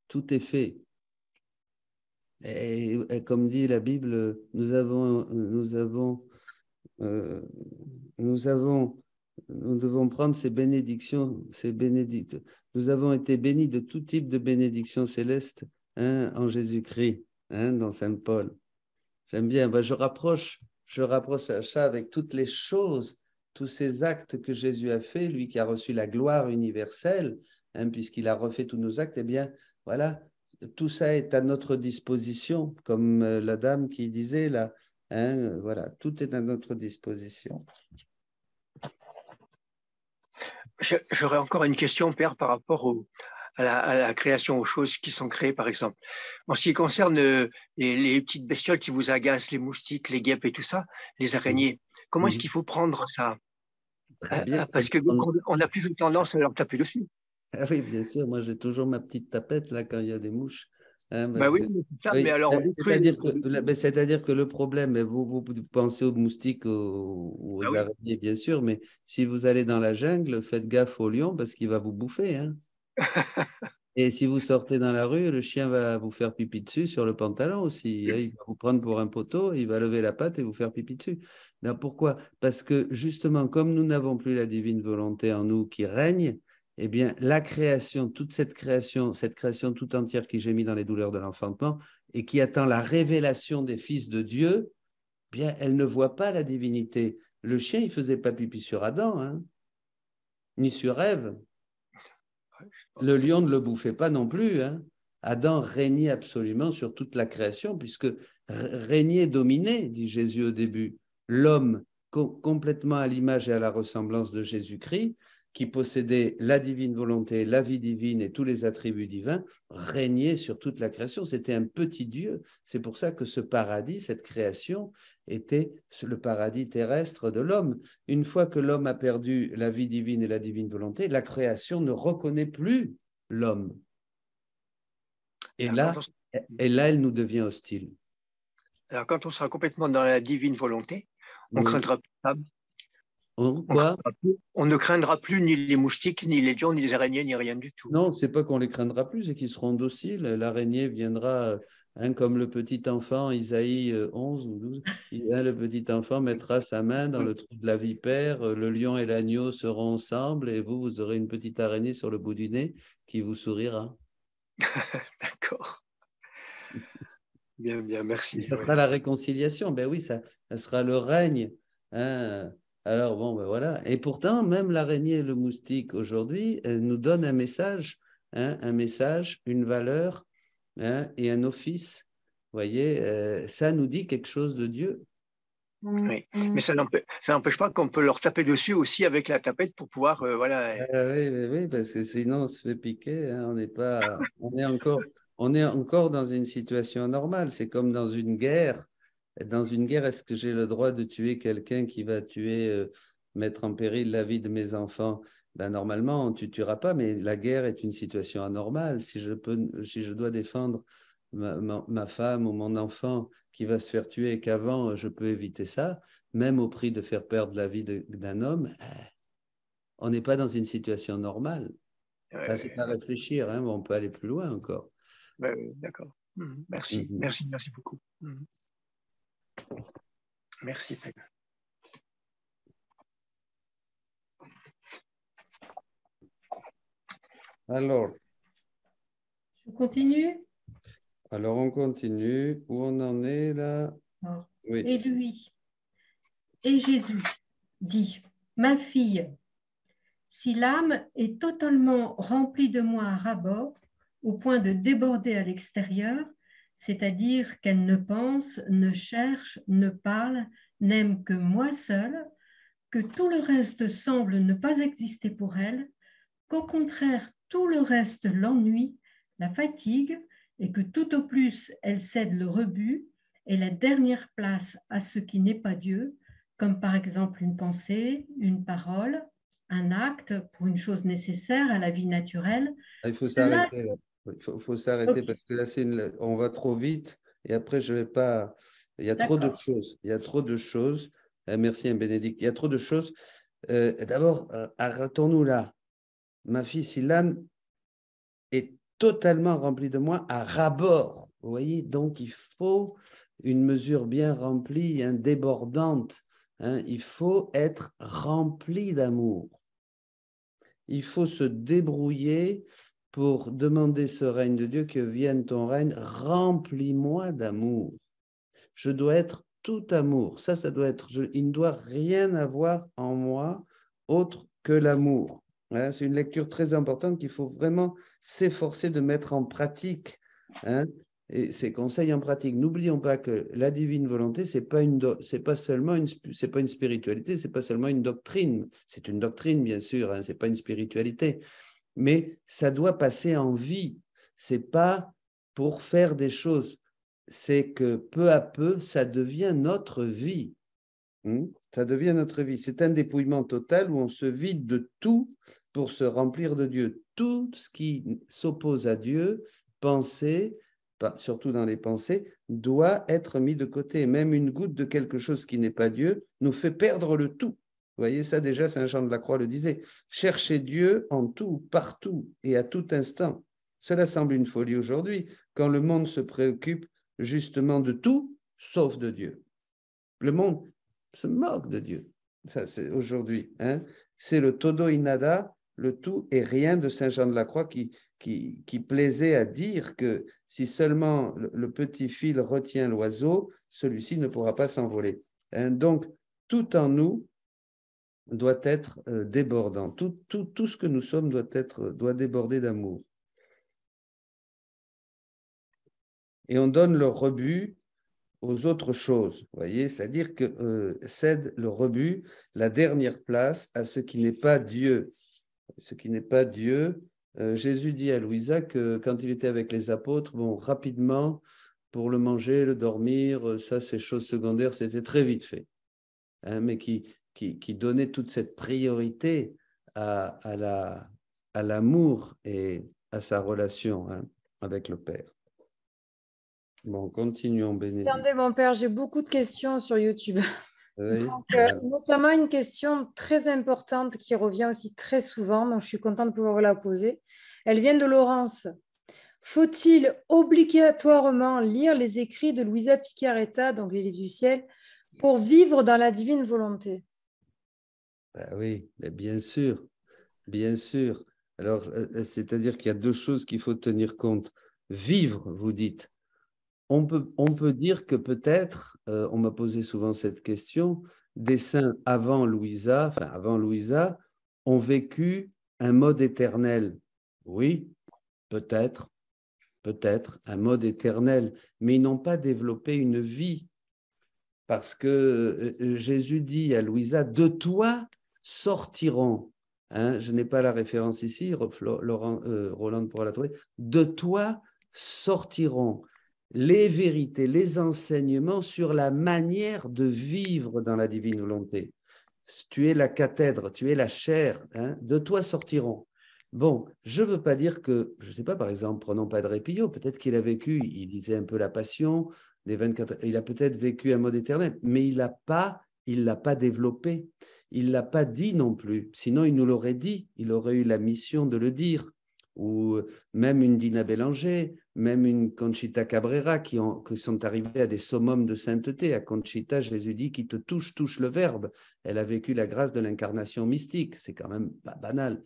Tout est fait. Et comme dit la Bible, nous devons prendre ces bénédictions, Nous avons été bénis de tout type de bénédictions célestes en Jésus-Christ, dans Saint Paul. J'aime bien, je rapproche ça avec toutes les choses, tous ces actes que Jésus a fait, lui qui a reçu la gloire universelle, puisqu'il a refait tous nos actes, eh bien, voilà, tout ça est à notre disposition, comme la dame qui disait là, voilà, tout est à notre disposition.
J'aurais encore une question, Père, par rapport à la création, aux choses qui sont créées, par exemple. En ce qui concerne les petites bestioles qui vous agacent, les moustiques, les guêpes et tout ça, les araignées, comment est-ce qu'il faut prendre ça? Parce qu'on a plus de tendance à leur taper dessus.
Ah oui, bien sûr, moi j'ai toujours ma petite tapette là quand il y a des mouches. Hein,
Bah oui, mais alors,
c'est-à-dire que le problème, vous pensez aux moustiques, aux araignées, bien sûr, mais si vous allez dans la jungle, faites gaffe au lion parce qu'il va vous bouffer. Hein. Et si vous sortez dans la rue, le chien va vous faire pipi dessus sur le pantalon aussi. Hein. Il va vous prendre pour un poteau, il va lever la patte et vous faire pipi dessus. Alors, pourquoi? Parce que justement, comme nous n'avons plus la divine volonté en nous qui règne, eh bien, la création, toute cette création tout entière qui gémit dans les douleurs de l'enfantement et qui attend la révélation des fils de Dieu, eh bien, elle ne voit pas la divinité. Le chien, il ne faisait pas pipi sur Adam, hein, ni sur Ève. Le lion ne le bouffait pas non plus. Hein. Adam régnait absolument sur toute la création, puisque régner, dominer, dit Jésus au début, l'homme complètement à l'image et à la ressemblance de Jésus-Christ, qui possédait la divine volonté, la vie divine et tous les attributs divins, régnait sur toute la création. C'était un petit Dieu. C'est pour ça que ce paradis, cette création, était le paradis terrestre de l'homme. Une fois que l'homme a perdu la vie divine et la divine volonté, la création ne reconnaît plus l'homme. Et là, elle nous devient hostile.
Alors, quand on sera complètement dans la divine volonté, on craindra plus ça. On ne craindra plus ni les moustiques, ni les lions, ni les araignées, ni rien du tout.
Non, c'est pas qu'on les craindra plus, c'est qu'ils seront dociles. L'araignée viendra, comme le petit enfant, Isaïe 11 ou 12, le petit enfant mettra sa main dans le trou de la vipère, le lion et l'agneau seront ensemble et vous aurez une petite araignée sur le bout du nez qui vous sourira.
D'accord. Bien, merci.
Et ça sera la réconciliation. Ben oui, ça sera le règne. Hein. Alors, bon, ben voilà. Et pourtant, même l'araignée et le moustique, aujourd'hui, nous donnent un message, une valeur et un office. Vous voyez, ça nous dit quelque chose de Dieu.
Oui, mais ça n'empêche pas qu'on peut leur taper dessus aussi avec la tapette pour pouvoir,
Oui, parce que sinon, on se fait piquer. Hein, on est encore dans une situation normale. C'est comme dans une guerre. Dans une guerre, est-ce que j'ai le droit de tuer quelqu'un qui va mettre en péril la vie de mes enfants? Ben, normalement, tu ne tueras pas, mais la guerre est une situation anormale. Si je dois défendre ma femme ou mon enfant qui va se faire tuer et qu'avant, je peux éviter ça, même au prix de faire perdre la vie d'un homme, on n'est pas dans une situation normale. Ça, c'est à réfléchir, hein, mais on peut aller plus loin encore.
D'accord. Merci beaucoup. Merci, Peg.
Alors.
Je continue?
Alors, on continue. Où on en est là?
Oui. Et Jésus dit, ma fille, si l'âme est totalement remplie de moi à ras-bord, au point de déborder à l'extérieur, c'est-à-dire qu'elle ne pense, ne cherche, ne parle, n'aime que moi seule, que tout le reste semble ne pas exister pour elle, qu'au contraire, tout le reste l'ennuie, la fatigue, et que tout au plus, elle cède le rebut et la dernière place à ce qui n'est pas Dieu, comme par exemple une pensée, une parole, un acte pour une chose nécessaire à la vie naturelle.
Il faut s'arrêter. Il faut s'arrêter parce que là, on va trop vite et après, je ne vais pas… Il y a trop de choses. Il y a trop de choses. Merci, Bénédicte. Il y a trop de choses. D'abord, arrêtons-nous là. Ma fille, si l'âme est totalement remplie de moi, à ras-bord. Vous voyez, donc il faut une mesure bien remplie, débordante. Il faut être rempli d'amour. Il faut se débrouiller pour demander ce règne de Dieu, que vienne ton règne, remplis-moi d'amour. Je dois être tout amour. Ça doit être, il ne doit rien avoir en moi autre que l'amour. C'est une lecture très importante qu'il faut vraiment s'efforcer de mettre en pratique. Et ces conseils en pratique. N'oublions pas que la divine volonté, c'est pas seulement c'est pas une spiritualité, c'est pas seulement une doctrine. C'est une doctrine, bien sûr, c'est pas une spiritualité. mais ça doit passer en vie. Ce n'est pas pour faire des choses, c'est que peu à peu, ça devient notre vie. Ça devient notre vie. C'est un dépouillement total où on se vide de tout pour se remplir de Dieu. Tout ce qui s'oppose à Dieu, penser, surtout dans les pensées, doit être mis de côté. Même une goutte de quelque chose qui n'est pas Dieu nous fait perdre le tout. Vous voyez, ça déjà, Saint Jean de la Croix le disait. Cherchez Dieu en tout, partout et à tout instant. Cela semble une folie aujourd'hui, quand le monde se préoccupe justement de tout, sauf de Dieu. Le monde se moque de Dieu. Ça, c'est aujourd'hui. C'est le todo y nada, le tout et rien de Saint Jean de la Croix qui plaisait à dire que si seulement le petit fil retient l'oiseau, celui-ci ne pourra pas s'envoler. Donc, tout en nous doit être débordant. Tout ce que nous sommes doit déborder d'amour. Et on donne le rebut aux autres choses, vous voyez, c'est-à-dire que cède le rebut, la dernière place à ce qui n'est pas Dieu. Ce qui n'est pas Dieu. Jésus dit à Louisa que quand il était avec les apôtres, bon, rapidement, pour le manger, le dormir, ça, ces choses secondaires, c'était très vite fait. Mais qui donnait toute cette priorité à l'amour et à sa relation avec le Père. Bon, continuons, Bénédicte.
Attendez, mon père, j'ai beaucoup de questions sur YouTube.
Oui.
Donc, notamment une question très importante qui revient aussi très souvent, donc je suis contente de pouvoir vous la poser. Elle vient de Laurence. Faut-il obligatoirement lire les écrits de Luisa Piccarreta, donc les livres du ciel, pour vivre dans la divine volonté?
Ben oui, mais bien sûr, bien sûr. Alors, c'est-à-dire qu'il y a deux choses qu'il faut tenir compte. Vivre, vous dites. On peut dire que peut-être, on m'a posé souvent cette question, des saints avant Louisa ont vécu un mode éternel. Oui, peut-être, un mode éternel, mais ils n'ont pas développé une vie. Parce que Jésus dit à Louisa, de toi sortiront, je n'ai pas la référence ici, Roland pourra la trouver, de toi sortiront les vérités, les enseignements sur la manière de vivre dans la divine volonté. Tu es la cathèdre, tu es la chair, de toi sortiront. Bon, je ne veux pas dire que, je ne sais pas, par exemple, prenons Padre Pio, peut-être qu'il a vécu, il lisait un peu la Passion, les 24, il a peut-être vécu un mode éternel, mais il ne l'a pas développé, il ne l'a pas dit non plus, sinon il nous l'aurait dit, il aurait eu la mission de le dire. Ou même une Dina Bélanger, même une Conchita Cabrera qui sont arrivées à des summums de sainteté. À Conchita, Jésus dit qui te touche le Verbe. Elle a vécu la grâce de l'incarnation mystique. C'est quand même pas banal.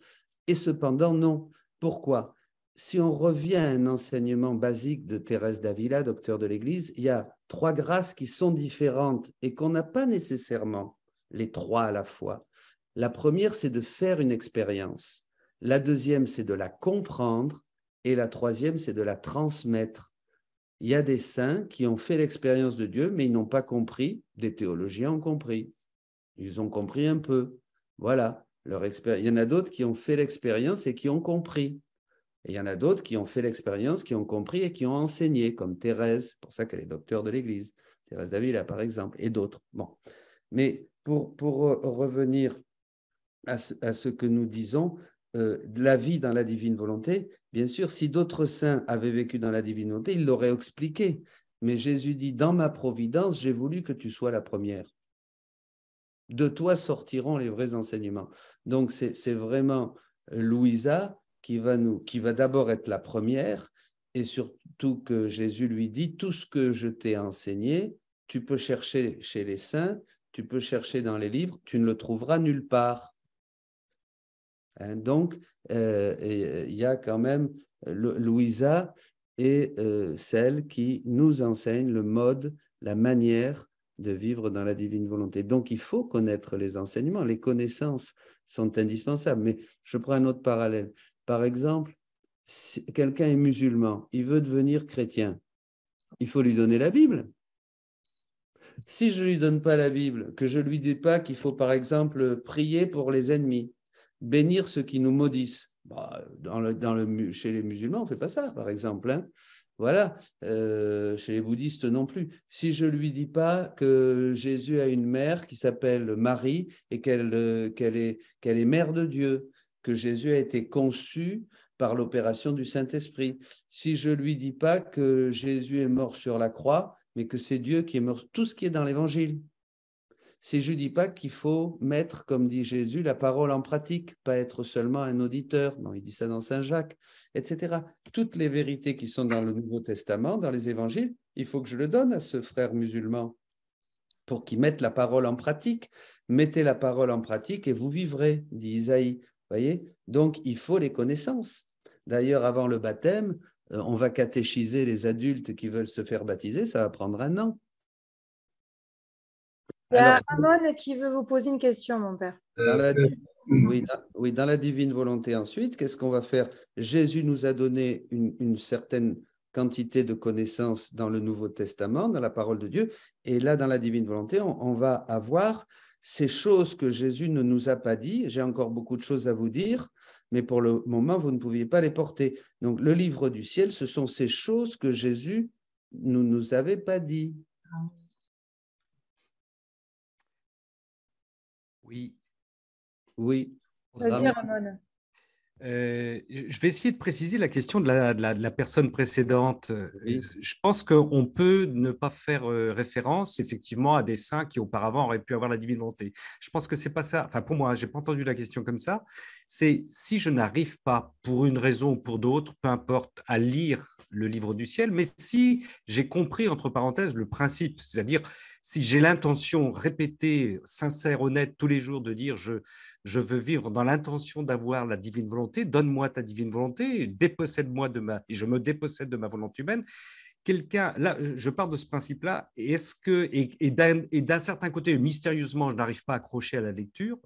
Et cependant, non. Pourquoi? Si on revient à un enseignement basique de Thérèse d'Avila, docteur de l'Église, il y a 3 grâces qui sont différentes et qu'on n'a pas nécessairement les 3 à la fois. La première, c'est de faire une expérience. La deuxième, c'est de la comprendre. Et la troisième, c'est de la transmettre. Il y a des saints qui ont fait l'expérience de Dieu, mais ils n'ont pas compris. Des théologiens ont compris. Ils ont compris un peu. Voilà. Il y en a d'autres qui ont fait l'expérience et qui ont compris. Et il y en a d'autres qui ont fait l'expérience, qui ont compris et qui ont enseigné, comme Thérèse. C'est pour ça qu'elle est docteur de l'Église. Thérèse d'Avila, par exemple, et d'autres. Bon. Mais pour revenir à ce que nous disons, de la vie dans la divine volonté, bien sûr, si d'autres saints avaient vécu dans la divine volonté, ils l'auraient expliqué. Mais Jésus dit, dans ma providence, j'ai voulu que tu sois la première. De toi sortiront les vrais enseignements. Donc, c'est vraiment Louisa qui va d'abord être la première, et surtout que Jésus lui dit, tout ce que je t'ai enseigné, tu peux chercher chez les saints, tu peux chercher dans les livres, tu ne le trouveras nulle part. Donc, il y a quand même Louisa est celle qui nous enseigne le mode, la manière de vivre dans la divine volonté. Donc, il faut connaître les enseignements. Les connaissances sont indispensables. Mais je prends un autre parallèle. Par exemple, si quelqu'un est musulman, il veut devenir chrétien, il faut lui donner la Bible. Si je ne lui donne pas la Bible, que je ne lui dis pas qu'il faut, par exemple, prier pour les ennemis, bénir ceux qui nous maudissent. Bah, chez les musulmans, on ne fait pas ça, par exemple. Hein. Voilà, chez les bouddhistes non plus. Si je ne lui dis pas que Jésus a une mère qui s'appelle Marie et qu'elle est mère de Dieu, que Jésus a été conçu par l'opération du Saint-Esprit. Si je ne lui dis pas que Jésus est mort sur la croix, mais que c'est Dieu qui est mort, tout ce qui est dans l'Évangile. Si je ne dis pas qu'il faut mettre, comme dit Jésus, la parole en pratique, pas être seulement un auditeur, non, il dit ça dans Saint Jacques, etc. Toutes les vérités qui sont dans le Nouveau Testament, dans les évangiles, il faut que je le donne à ce frère musulman pour qu'il mette la parole en pratique. Mettez la parole en pratique et vous vivrez, dit Isaïe. Voyez ? Donc, il faut les connaissances. D'ailleurs, avant le baptême, on va catéchiser les adultes qui veulent se faire baptiser, ça va prendre 1 an.
Il y a Ramon qui veut vous poser une question, mon père.
Dans la divine volonté ensuite, qu'est-ce qu'on va faire? Jésus nous a donné une certaine quantité de connaissances dans le Nouveau Testament, dans la parole de Dieu, et là, dans la divine volonté, on va avoir ces choses que Jésus ne nous a pas dit. J'ai encore beaucoup de choses à vous dire, mais pour le moment, vous ne pouviez pas les porter. Donc, le livre du ciel, ce sont ces choses que Jésus ne nous avait pas dit.
Oui.
Oui.
Vas-y, Ramon.
Je vais essayer de préciser la question de la personne précédente.
Oui.
Je pense qu'on peut ne pas faire référence effectivement à des saints qui auparavant auraient pu avoir la divine volonté. Je pense que c'est pas ça. Enfin, pour moi, je n'ai pas entendu la question comme ça. C'est si je n'arrive pas, pour une raison ou pour d'autres, peu importe, à lire le livre du ciel, mais si j'ai compris, entre parenthèses, le principe, c'est-à-dire si j'ai l'intention répétée, sincère, honnête, tous les jours de dire je veux vivre dans l'intention d'avoir la divine volonté, donne-moi ta divine volonté, dépossède-moi et je me dépossède de ma volonté humaine. Quelqu'un, là, je pars de ce principe-là, et d'un certain côté, mystérieusement, je n'arrive pas à accrocher à la lecture.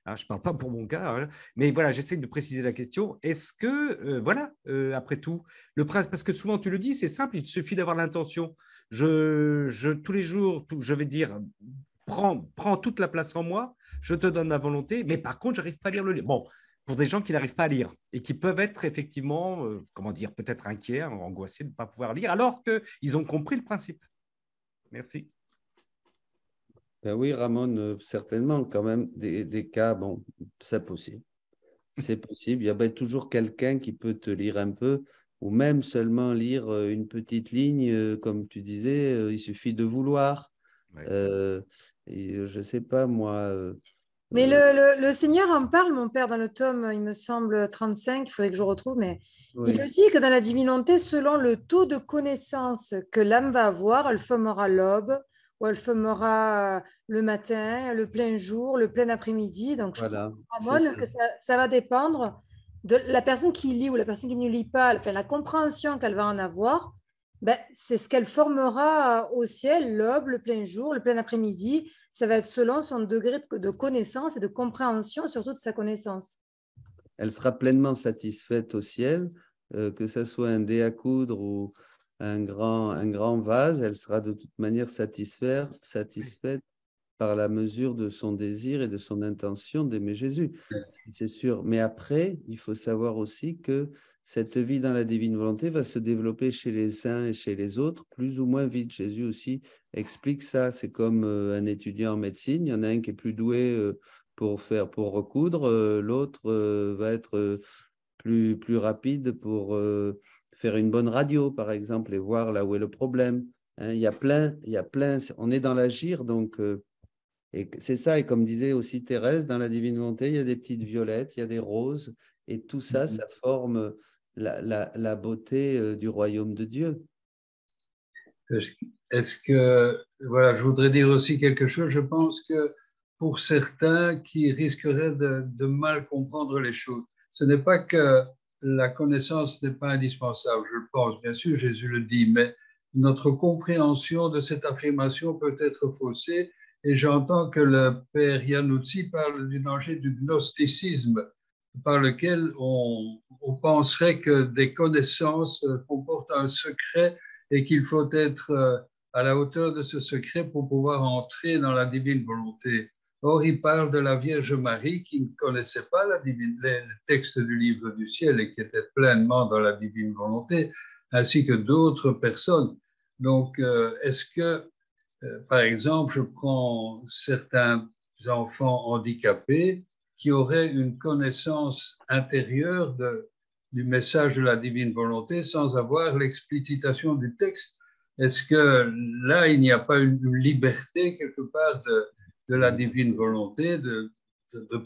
Je ne parle pas pour mon cas, hein, mais voilà, j'essaie de préciser la question. Est-ce que, après tout, le principe, parce que souvent tu le dis, c'est simple, il suffit d'avoir l'intention. Tous les jours, je vais dire, prends toute la place en moi, je te donne ma volonté, mais par contre, je n'arrive pas à lire le livre. Bon, pour des gens qui n'arrivent pas à lire et qui peuvent être effectivement, peut-être inquiets, angoissés de ne pas pouvoir lire, alors qu'ils ont compris le principe. Merci.
Ben oui, Ramon, certainement, quand même, des cas, bon, c'est possible. C'est possible. Il y a toujours quelqu'un qui peut te lire un peu, ou même seulement lire une petite ligne, comme tu disais, il suffit de vouloir.
Ouais.
Je ne sais pas, moi.
Mais le Seigneur en parle, mon père, dans le tome, il me semble, 35, il faudrait que je retrouve, mais
Oui.
il le dit que dans la divinité, selon le taux de connaissance que l'âme va avoir, elle formera l'aube, ou elle formera le matin, le plein jour, le plein après-midi. Donc, je crois, Ramon, que ça va dépendre de la personne qui lit ou la personne qui ne lit pas, enfin, la compréhension qu'elle va en avoir. Ben, c'est ce qu'elle formera au ciel, l'aube, le plein jour, le plein après-midi. Ça va être selon son degré de connaissance et de compréhension, surtout de sa connaissance.
Elle sera pleinement satisfaite au ciel, que ce soit un dé à coudre ou un grand vase, elle sera de toute manière satisfaite par la mesure de son désir et de son intention d'aimer Jésus. C'est sûr. Mais après, il faut savoir aussi que cette vie dans la divine volonté va se développer chez les uns et chez les autres plus ou moins vite. Jésus aussi explique ça. C'est comme un étudiant en médecine. Il y en a un qui est plus doué pour recoudre, l'autre va être plus rapide pour faire une bonne radio, par exemple, et voir là où est le problème. Hein, il y a plein, on est dans l'agir, donc et c'est ça. Et comme disait aussi Thérèse, dans la divine volonté, il y a des petites violettes, il y a des roses, et tout ça, ça forme la beauté du royaume de Dieu.
Est-ce que, voilà, je voudrais dire aussi quelque chose. Je pense que pour certains qui risqueraient de mal comprendre les choses, ce n'est pas que la connaissance n'est pas indispensable, je le pense, bien sûr, Jésus le dit, mais notre compréhension de cette affirmation peut être faussée. Et j'entends que le père Iannuzzi parle du danger du gnosticisme, par lequel on penserait que des connaissances comportent un secret et qu'il faut être à la hauteur de ce secret pour pouvoir entrer dans la divine volonté. Or, il parle de la Vierge Marie qui ne connaissait pas le texte du livre du ciel et qui était pleinement dans la divine volonté, ainsi que d'autres personnes. Donc, est-ce que, par exemple, je prends certains enfants handicapés qui auraient une connaissance intérieure du message de la divine volonté sans avoir l'explicitation du texte? Est-ce que là, il n'y a pas une liberté quelque part de la divine volonté de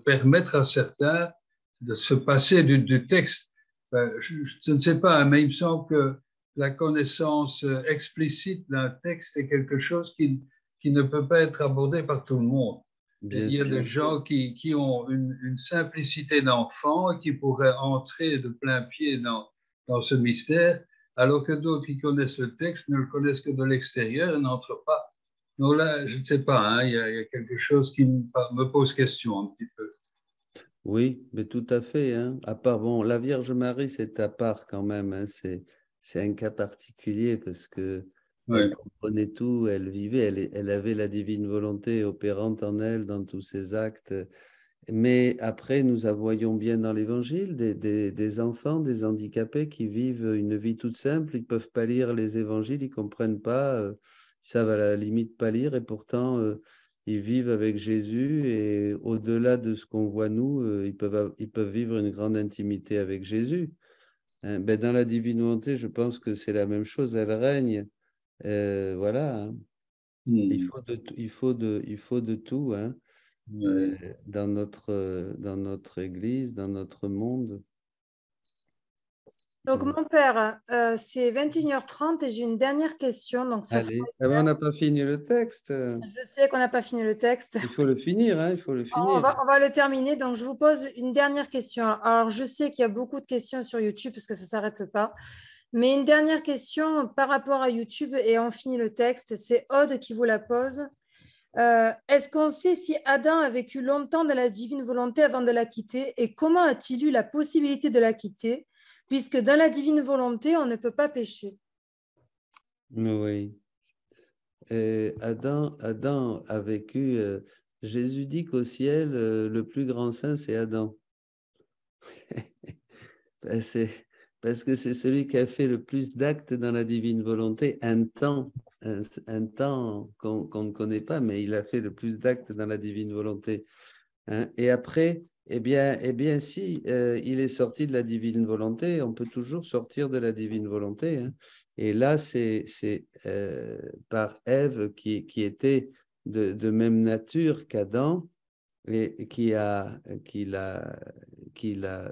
permettre à certains de se passer du texte? Je ne sais pas, mais il me semble que la connaissance explicite d'un texte est quelque chose qui ne peut pas être abordé par tout le monde. Il y a des gens qui ont une simplicité d'enfant et qui pourraient entrer de plein pied dans ce mystère, alors que d'autres qui connaissent le texte ne le connaissent que de l'extérieur et n'entrent pas. Donc là, je ne sais pas, hein, il y a quelque chose qui me pose question un petit peu.
Oui, mais tout à fait. Hein. À part, bon, la Vierge Marie, c'est à part quand même. Hein. C'est un cas particulier parce que elle comprenait tout, elle vivait, elle avait la divine volonté opérante en elle dans tous ses actes. Mais après, nous voyons bien dans l'Évangile des enfants, des handicapés qui vivent une vie toute simple. Ils ne peuvent pas lire les évangiles, ils ne comprennent pas, ils savent à la limite pas lire et pourtant ils vivent avec Jésus et au-delà de ce qu'on voit nous, ils peuvent vivre une grande intimité avec Jésus. Hein, ben, dans la divine volonté, je pense que c'est la même chose, elle règne. Voilà. Hein. Il faut de tout. Hein. Dans notre Église, dans notre monde.
Donc, mon père, c'est 21h30 et j'ai une dernière question. Donc
allez, on n'a pas fini le texte.
Je sais qu'on n'a pas fini le texte.
Il faut le finir, hein, il faut le finir.
On va le terminer. Donc, je vous pose une dernière question. Alors, je sais qu'il y a beaucoup de questions sur YouTube parce que ça ne s'arrête pas. Mais une dernière question par rapport à YouTube et on finit le texte. C'est Aude qui vous la pose. Est-ce qu'on sait si Adam a vécu longtemps dans la divine volonté avant de la quitter et comment a-t-il eu la possibilité de la quitter puisque dans la divine volonté, on ne peut pas pécher?
Oui. Adam a vécu... Jésus dit qu'au ciel, le plus grand saint, c'est Adam. Parce que c'est celui qui a fait le plus d'actes dans la divine volonté, un temps qu'on ne connaît pas, mais il a fait le plus d'actes dans la divine volonté. Hein? Et après, eh bien si il est sorti de la divine volonté, on peut toujours sortir de la divine volonté. Hein? Et là, c'est par Ève qui était de même nature qu'Adam et qui l'a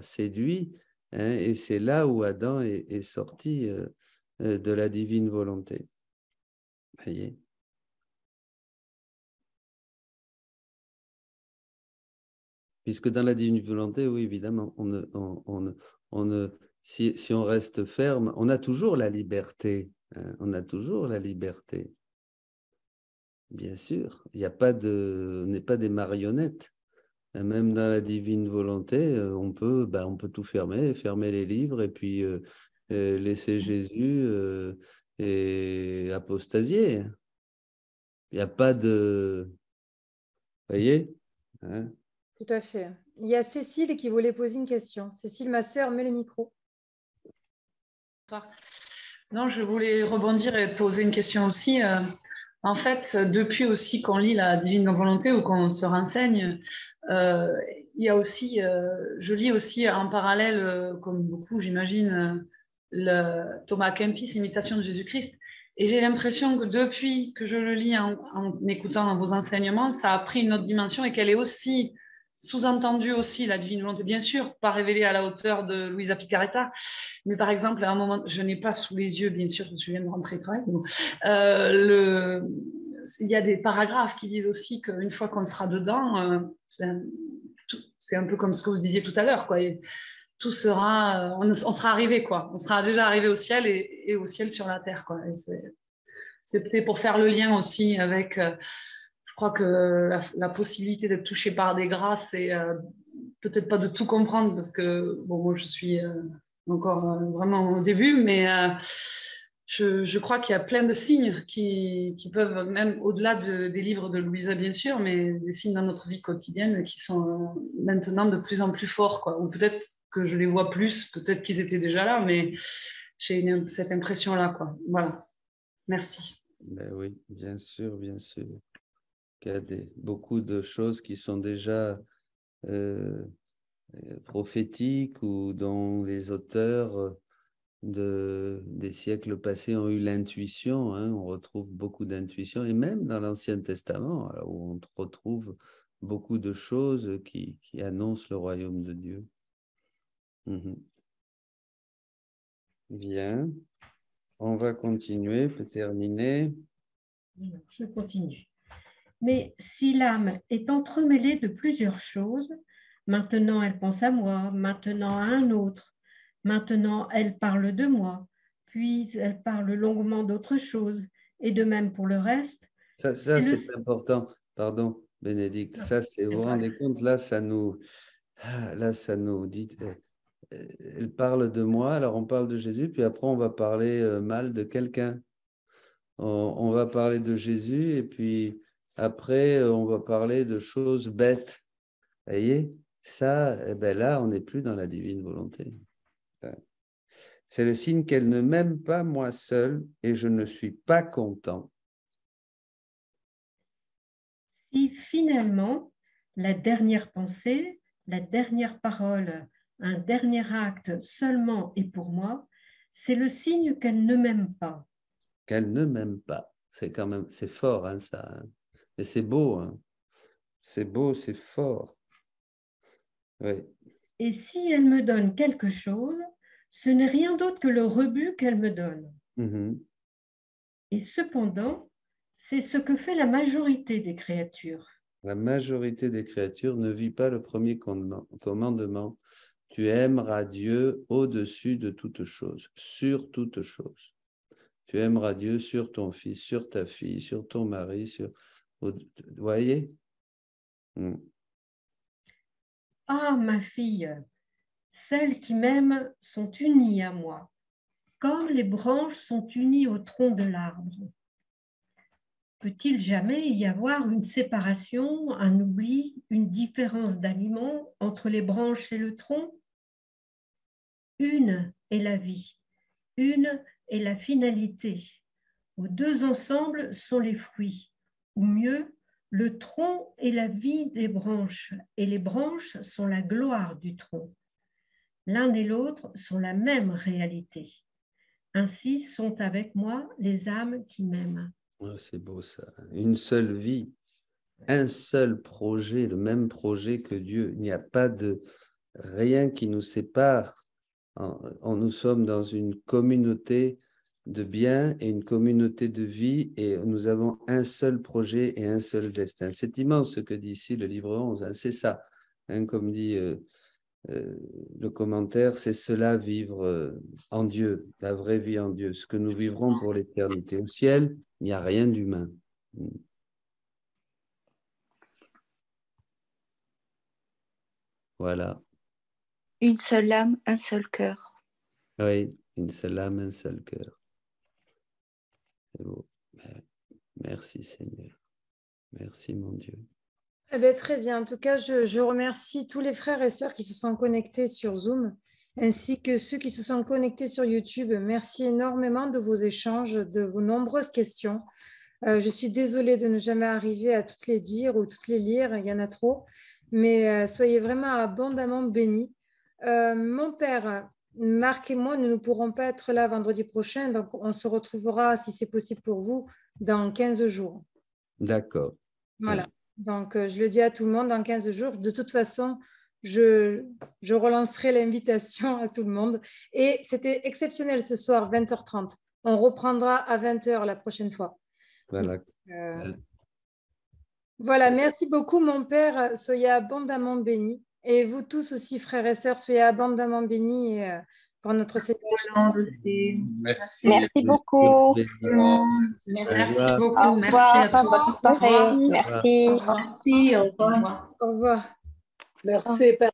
séduit. Hein, et c'est là où Adam est sorti de la divine volonté. Voyez. Puisque dans la divine volonté, oui, évidemment, si on reste ferme, on a toujours la liberté. Hein, on a toujours la liberté. Bien sûr, on n'est pas des marionnettes. Même dans la divine volonté, on peut tout fermer les livres et puis laisser Jésus et apostasier. Il n'y a pas de... Vous voyez, hein?
Tout à fait. Il y a Cécile qui voulait poser une question. Cécile, ma sœur, mets le micro.
Non, je voulais rebondir et poser une question aussi. En fait, depuis aussi qu'on lit la divine volonté ou qu'on se renseigne, il y a aussi, je lis aussi en parallèle, comme beaucoup, j'imagine, Thomas Kempis, Imitation de Jésus-Christ. Et j'ai l'impression que depuis que je le lis en écoutant vos enseignements, ça a pris une autre dimension et qu'elle est aussi sous-entendue aussi, la divine volonté, bien sûr, pas révélée à la hauteur de Luisa Picaretta, mais par exemple, à un moment, je n'ai pas sous les yeux, bien sûr, je viens de rentrer très, il y a des paragraphes qui disent aussi qu'une fois qu'on sera dedans, c'est un peu comme ce que vous disiez tout à l'heure, quoi. Et tout sera, on sera arrivé, quoi. On sera déjà arrivé au ciel et au ciel sur la terre, quoi. Et c'est peut-être pour faire le lien aussi avec, je crois que la possibilité d'être touché par des grâces et peut-être pas de tout comprendre parce que, bon, moi je suis encore vraiment au début, mais je crois qu'il y a plein de signes qui peuvent, même au-delà des livres de Louisa, bien sûr, mais des signes dans notre vie quotidienne qui sont maintenant de plus en plus forts, quoi. Ou peut-être que je les vois plus, peut-être qu'ils étaient déjà là, mais j'ai cette impression-là, quoi. Voilà. Merci.
Ben oui, bien sûr, bien sûr. Il y a beaucoup de choses qui sont déjà prophétiques ou dont les auteurs des siècles passés ont eu l'intuition. Hein, on retrouve beaucoup d'intuition, et même dans l'Ancien Testament, où on retrouve beaucoup de choses qui annoncent le royaume de Dieu. Bien, on va continuer, peut terminer.
Je continue. Mais si l'âme est entremêlée de plusieurs choses, maintenant elle pense à moi, maintenant à un autre, maintenant elle parle de moi, puis elle parle longuement d'autre chose, et de même pour le reste.
Ça c'est important. Pardon, Bénédicte. Ça, vous vous rendez compte, là, ça nous dit, elle parle de moi, alors on parle de Jésus, puis après on va parler mal de quelqu'un. On va parler de Jésus, et puis après on va parler de choses bêtes. Vous voyez, ça, eh ben là, on n'est plus dans la divine volonté. C'est le signe qu'elle ne m'aime pas moi seule, et je ne suis pas content.
Si finalement, la dernière pensée, la dernière parole, un dernier acte seulement est pour moi, c'est le signe qu'elle ne m'aime pas.
Qu'elle ne m'aime pas. C'est quand même, c'est fort, hein, ça. Hein. Et c'est beau, hein. C'est beau, c'est fort. Oui.
Et si elle me donne quelque chose, ce n'est rien d'autre que le rebut qu'elle me donne. Et cependant, c'est ce que fait la majorité des créatures.
La majorité des créatures ne vit pas le premier commandement. Tu aimeras Dieu au-dessus de toute chose, sur toute chose. Tu aimeras Dieu sur ton fils, sur ta fille, sur ton mari, vous voyez?
Ah, ma fille, celles qui m'aiment sont unies à moi, comme les branches sont unies au tronc de l'arbre. Peut-il jamais y avoir une séparation, un oubli, une différence d'aliment entre les branches et le tronc? Une est la vie, une est la finalité. Aux deux ensemble sont les fruits, ou mieux, le tronc est la vie des branches, et les branches sont la gloire du tronc. L'un et l'autre sont la même réalité. Ainsi sont avec moi les âmes qui m'aiment.
Oh, c'est beau ça. Une seule vie, un seul projet, le même projet que Dieu. Il n'y a pas de rien qui nous sépare. Nous sommes dans une communauté de biens et une communauté de vie, et nous avons un seul projet et un seul destin. C'est immense ce que dit ici le livre 11, hein, c'est ça. Hein, comme dit le commentaire, c'est cela, vivre en Dieu, la vraie vie en Dieu, ce que nous vivrons pour l'éternité. Au ciel, il n'y a rien d'humain. Voilà.
Une seule âme, un seul cœur.
Oui, une seule âme, un seul cœur. C'est beau. Merci Seigneur. Merci mon Dieu.
Eh bien, très bien. En tout cas, je remercie tous les frères et sœurs qui se sont connectés sur Zoom, ainsi que ceux qui se sont connectés sur YouTube. Merci énormément de vos échanges, de vos nombreuses questions. Je suis désolée de ne jamais arriver à toutes les dire ou toutes les lire, il y en a trop, mais soyez vraiment abondamment bénis. Mon père, Marc et moi, nous ne pourrons pas être là vendredi prochain, donc on se retrouvera, si c'est possible pour vous, dans 15 jours.
D'accord.
Voilà. Donc, je le dis à tout le monde, dans 15 jours. De toute façon, je relancerai l'invitation à tout le monde. Et c'était exceptionnel ce soir, 20h30. On reprendra à 20h la prochaine fois.
Voilà.
Voilà, merci beaucoup, mon père. Soyez abondamment bénis. Et vous tous aussi, frères et sœurs, soyez abondamment bénis pour notre célébration.
Merci.
Merci beaucoup.
Merci beaucoup.
Au
Merci à
revoir.
tous.
Bonne soirée. Merci.
Merci, au revoir.
Au revoir.
Merci, Père.